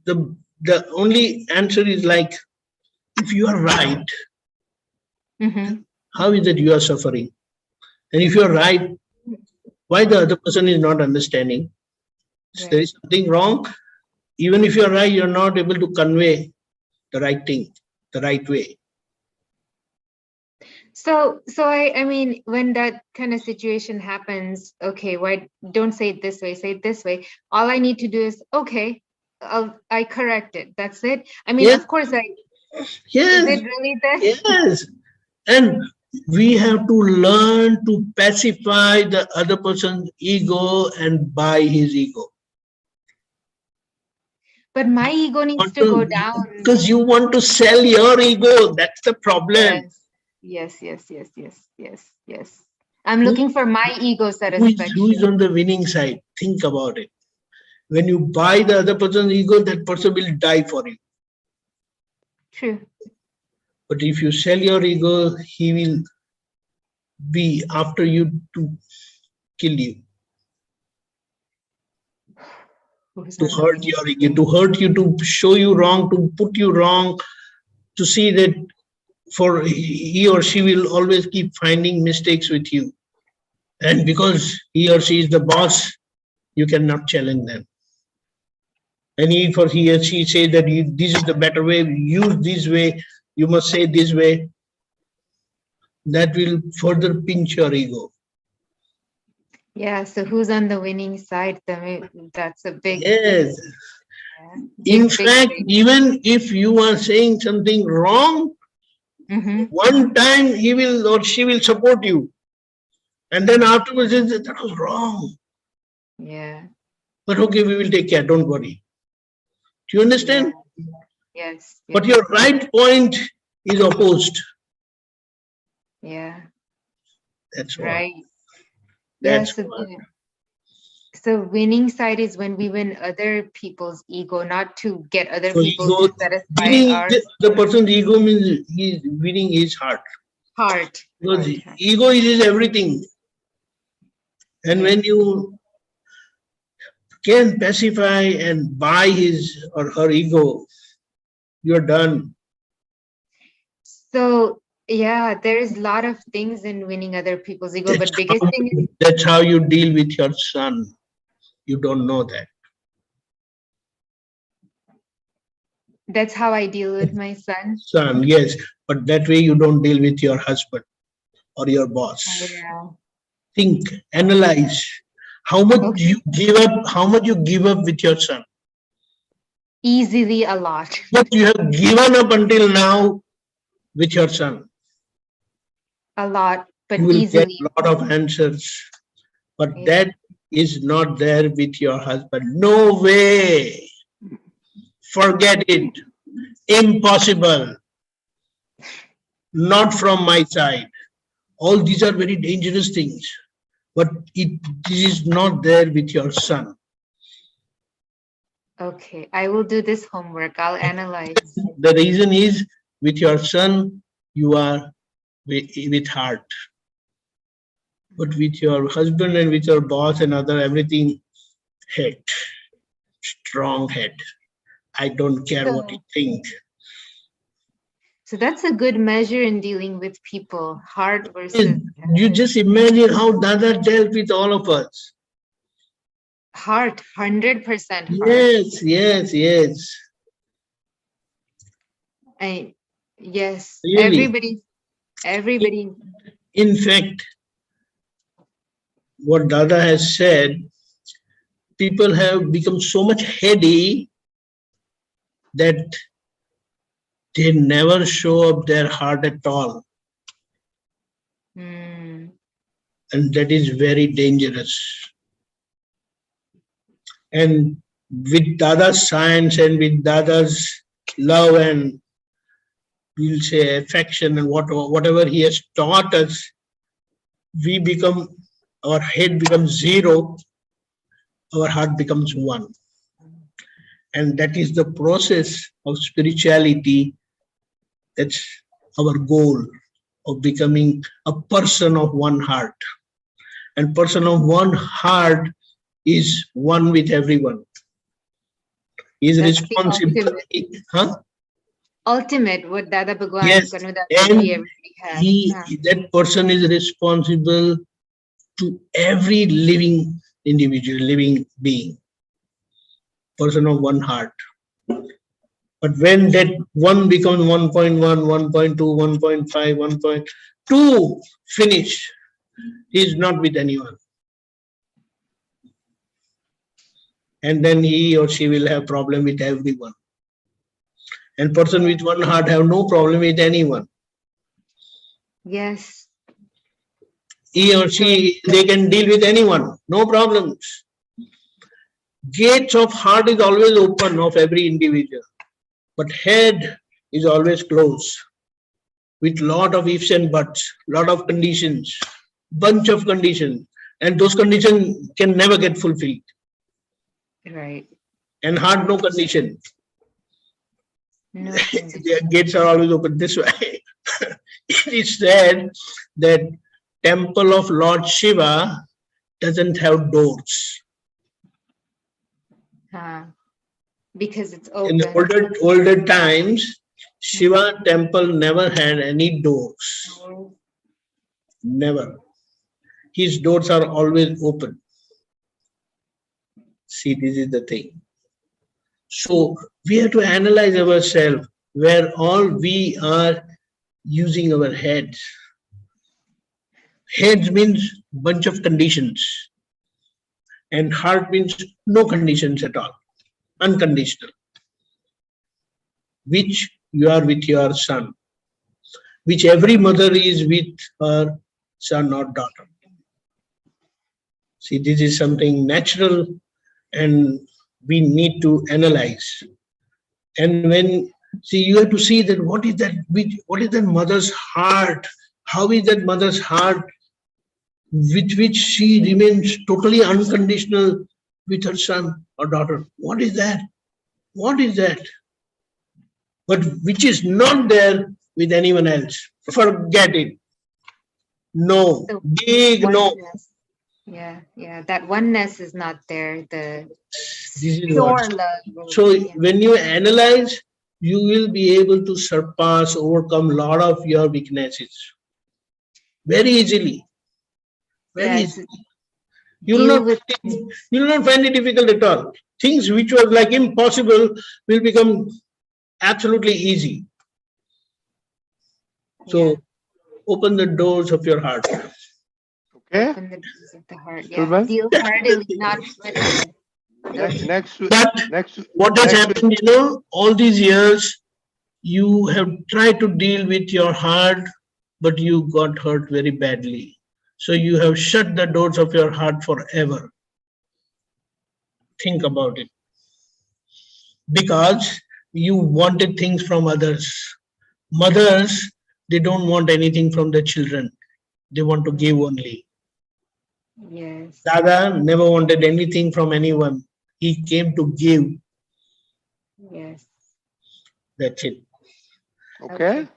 the only answer is like, if you are right, how is it you are suffering? And if you are right, why the other person is not understanding? So there is something wrong. Even if you are right, you are not able to convey the right thing, the right way. So I mean, when that kind of situation happens, okay, why don't say it this way, say it this way. All I need to do is, okay, I correct it. That's it. I mean, Yes. of course, Yes. Is it really that? Yes. And we have to learn to pacify the other person's ego and buy his ego. But my ego needs to go down. Because you want to sell your ego. That's the problem. Yes. I'm looking for my ego satisfaction. Who is on the winning side? Think about it. When you buy the other person's ego, that person will die for you. True. But if you sell your ego, he will be after you to kill you. To hurt your ego, to hurt you, to show you wrong, to put you wrong, to see that for he or she will always keep finding mistakes with you. And because he or she is the boss, you cannot challenge them. And if he or she say that this is the better way, use this way, you must say this way, that will further pinch your ego. Yeah, so who's on the winning side? That's a big... Yes. In fact, even if you are saying something wrong, one time he will or she will support you. And then afterwards, that was wrong. Yeah. But okay, we will take care, don't worry. Do you understand? Yes. But your right point is opposed. Yeah. That's right. That's So winning side is when we win other people's ego, not to get other so people ego, to satisfy winning our the person's ego means he's winning his heart. Because ego is everything. And when you can pacify and buy his or her ego, you're done. So yeah, there is a lot of things in winning other people's ego, but biggest thing is That's how you deal with your son. You don't know that. that's how I deal with my son. Son, yes, but that way you don't deal with your husband or your boss. Yeah. Think, analyze how much you give up, how much you give up with your son. Easily a lot. What you have given up until now with your son. A lot, but you will easily. get a lot of answers. But that is not there with your husband. No way. Forget it. Impossible. Not from my side. All these are very dangerous things. But this is not there with your son. Okay, I will do this homework. I'll analyze. The reason is with your son, you are with heart. But with your husband and with your boss and other everything, head. Strong head. I don't care what you think. So that's a good measure in dealing with people, heart versus You just imagine how Dada dealt with all of us. heart, 100% heart. Yes, yes, yes. Yes, Really. everybody. In fact, what Dada has said, people have become so much heady that they never show up their heart at all. And that is very dangerous. And with Dada's science and with Dada's love and we'll say affection and whatever he has taught us, our head becomes zero, our heart becomes one. And that is the process of spirituality. That's our goal. of becoming a person of one heart. And person of one heart is one with everyone. He is That's the responsible. ultimate. Ultimate, what Dada Bhagwan Yes, Kanudadaji and everybody has. that person is responsible to every living individual, living being, person of one heart. But when that one becomes 1.1, 1.2, 1.5, 1.2 finish, he is not with anyone. And then he or she will have problem with everyone. And person with one heart have no problem with anyone. Yes. He or she, they can deal with anyone, no problems. Gates of heart is always open of every individual, but head is always closed with lot of ifs and buts, lot of conditions, bunch of conditions, and those conditions can never get fulfilled. Right. And heart, no condition. No Their gates are always open this way. It is said that temple of Lord Shiva doesn't have doors. Because it's In open. the older times, Shiva temple never had any doors. Never. His doors are always open. See, this is the thing. So we have to analyze ourselves where all we are using our heads. Heads means bunch of conditions. And heart means no conditions at all. Unconditional. Which you are with your son. Which every mother is with her son or daughter. See, this is something natural and we need to analyze. And when, see, you have to see that what is that mother's heart? How is that mother's heart with which she remains totally unconditional with her son or daughter? What is that? What is that? But which is not there with anyone else. Forget it. No, big no. Yeah, that oneness is not there. The This is pure what. love. So when you analyze, you will be able to surpass, overcome a lot of your weaknesses very easily. Very easily. You will not find it difficult at all. Things which were like impossible will become absolutely easy. So open the doors of your heart. Okay. Open the doors of the heart. Children? Deal heartily, not sweatily. What has happened, all these years, you have tried to deal with your heart, but you got hurt very badly. So you have shut the doors of your heart forever. Think about it. Because you wanted things from others. Mothers, they don't want anything from their children. They want to give only. Yes. Dada never wanted anything from anyone. He came to give. Yes. That's it. Okay.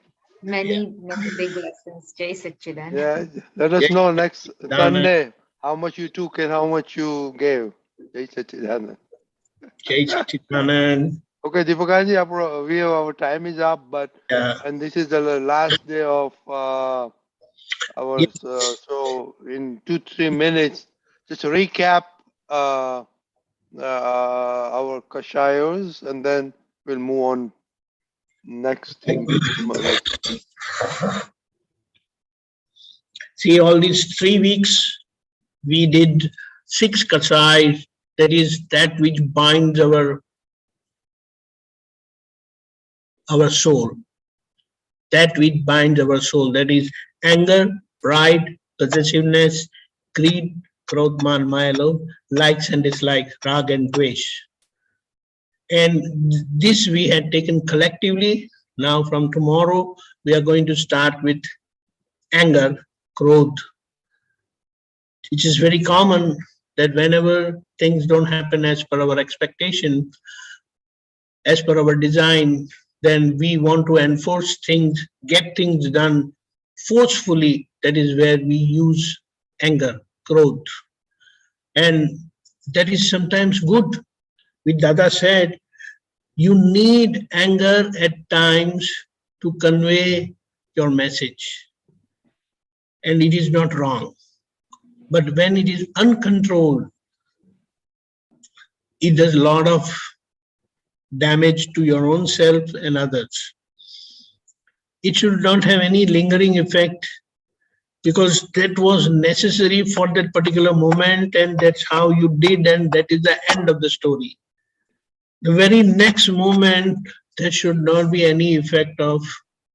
Many big lessons, Jai Satchidanand. Yeah. Let us know next Sunday how much you took and how much you gave. Jai Satchidanand. Jai Satchidanand. Okay, Deepakanandji, our time is up, but and this is the last day of our so in 2-3 minutes, just recap our Kashays, and then we'll move on next thing. See, all these 3 weeks, we did 6 Kashays, that is that which binds our soul. That which binds our soul, that is anger, pride, possessiveness, greed, krodh, man, maya, love, likes and dislikes, rag and dvesh. And this we had taken collectively. Now from tomorrow, we are going to start with anger, krodh, which is very common that whenever things don't happen as per our expectation, as per our design, then we want to enforce things, get things done forcefully, that is where we use anger, growth. And that is sometimes good. With Dada said, you need anger at times to convey your message. And it is not wrong. But when it is uncontrolled, it does a lot of damage to your own self and others. It should not have any lingering effect, because that was necessary for that particular moment, and that's how you did, and that is the end of the story. The very next moment, there should not be any effect of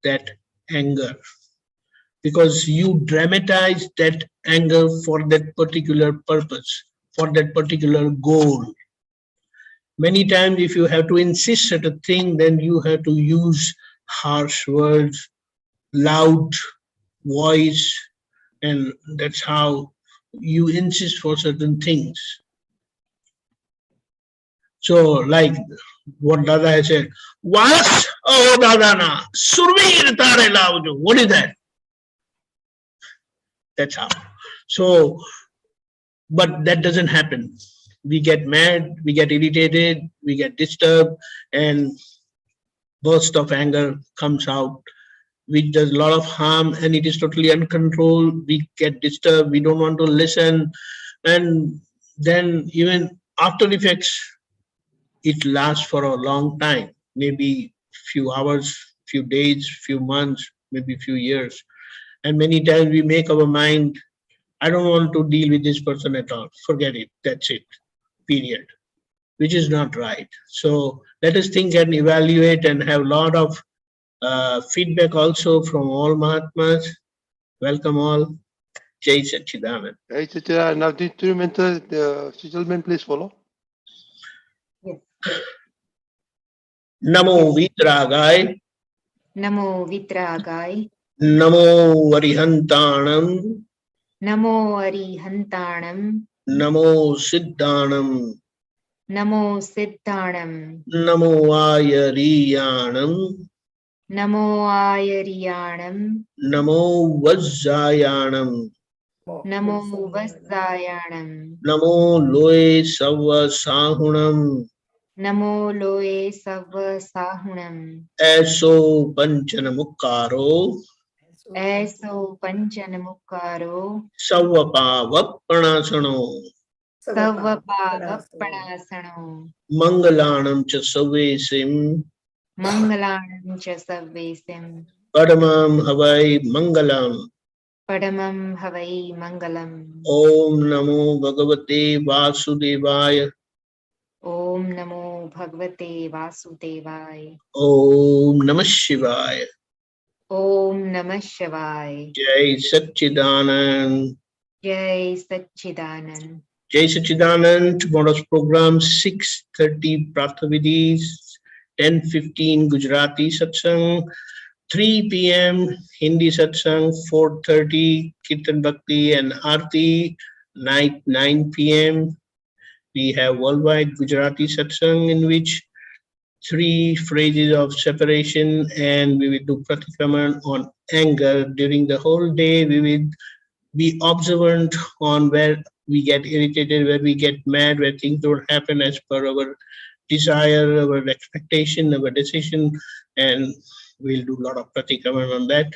that anger, because you dramatize that anger for that particular purpose, for that particular goal. Many times, if you have to insist at a thing, then you have to use harsh words, loud voice, and that's how you insist for certain things. So, like what Dada has said, what? Oh, Dada na, surveer tare laujo. What is that? That's how. So, but that doesn't happen. We get mad, we get irritated, we get disturbed, and burst of anger comes out, which does a lot of harm, and it is totally uncontrolled. We get disturbed, we don't want to listen, and then even after effects, it lasts for a long time, maybe few hours, few days, few months, maybe few years. And many times we make our mind, I don't want to deal with this person at all. Forget it. That's it. Period. Which is not right. So let us think and evaluate and have a lot of feedback also from all Mahatmas. Welcome all. Jai Satchidanand. Jai Satchidanand. Now the instrumental, the gentlemen, please follow. Namo Vitragay. Namo Vitragay. Namo Arihantanam. Namo Arihantanam. Namo Siddhanam. Namo Siddhanam. Namo Ayariyanam. Namo Ayariyanam. Namo Vajjayanam. Namo Vasayanam. Namo Loe Sava Sahunam. Namo Loe Sava Sahunam. Eso Panchanamukaro. Eso Panchanamukaro. Savapavappanasano. Savapavappanasano. Mangalanam cha savesim. Mangalanam cha savesim. Padamam havai mangalam. Padamam havai mangalam. Om Namo Bhagavate Vasudevaya. Om Namo Bhagavate Vasudevaya. Om Namah Shivaya. Om Namah Shivaya. Jai Satchidanand. Jai Satchidanand. Jai Satchidanand. Tomorrow's program 6:30 Prathavidis, 10:15 Gujarati Satsang, 3 p.m. Hindi Satsang, 4:30 Kirtan Bhakti and Aarti, night 9 p.m. We have worldwide Gujarati Satsang, in which 3 phrases of separation, and we will do Pratikraman on anger. During the whole day, we will be observant on where we get irritated, where we get mad, where things don't happen as per our desire, our expectation, our decision, and we'll do a lot of Pratikraman on that.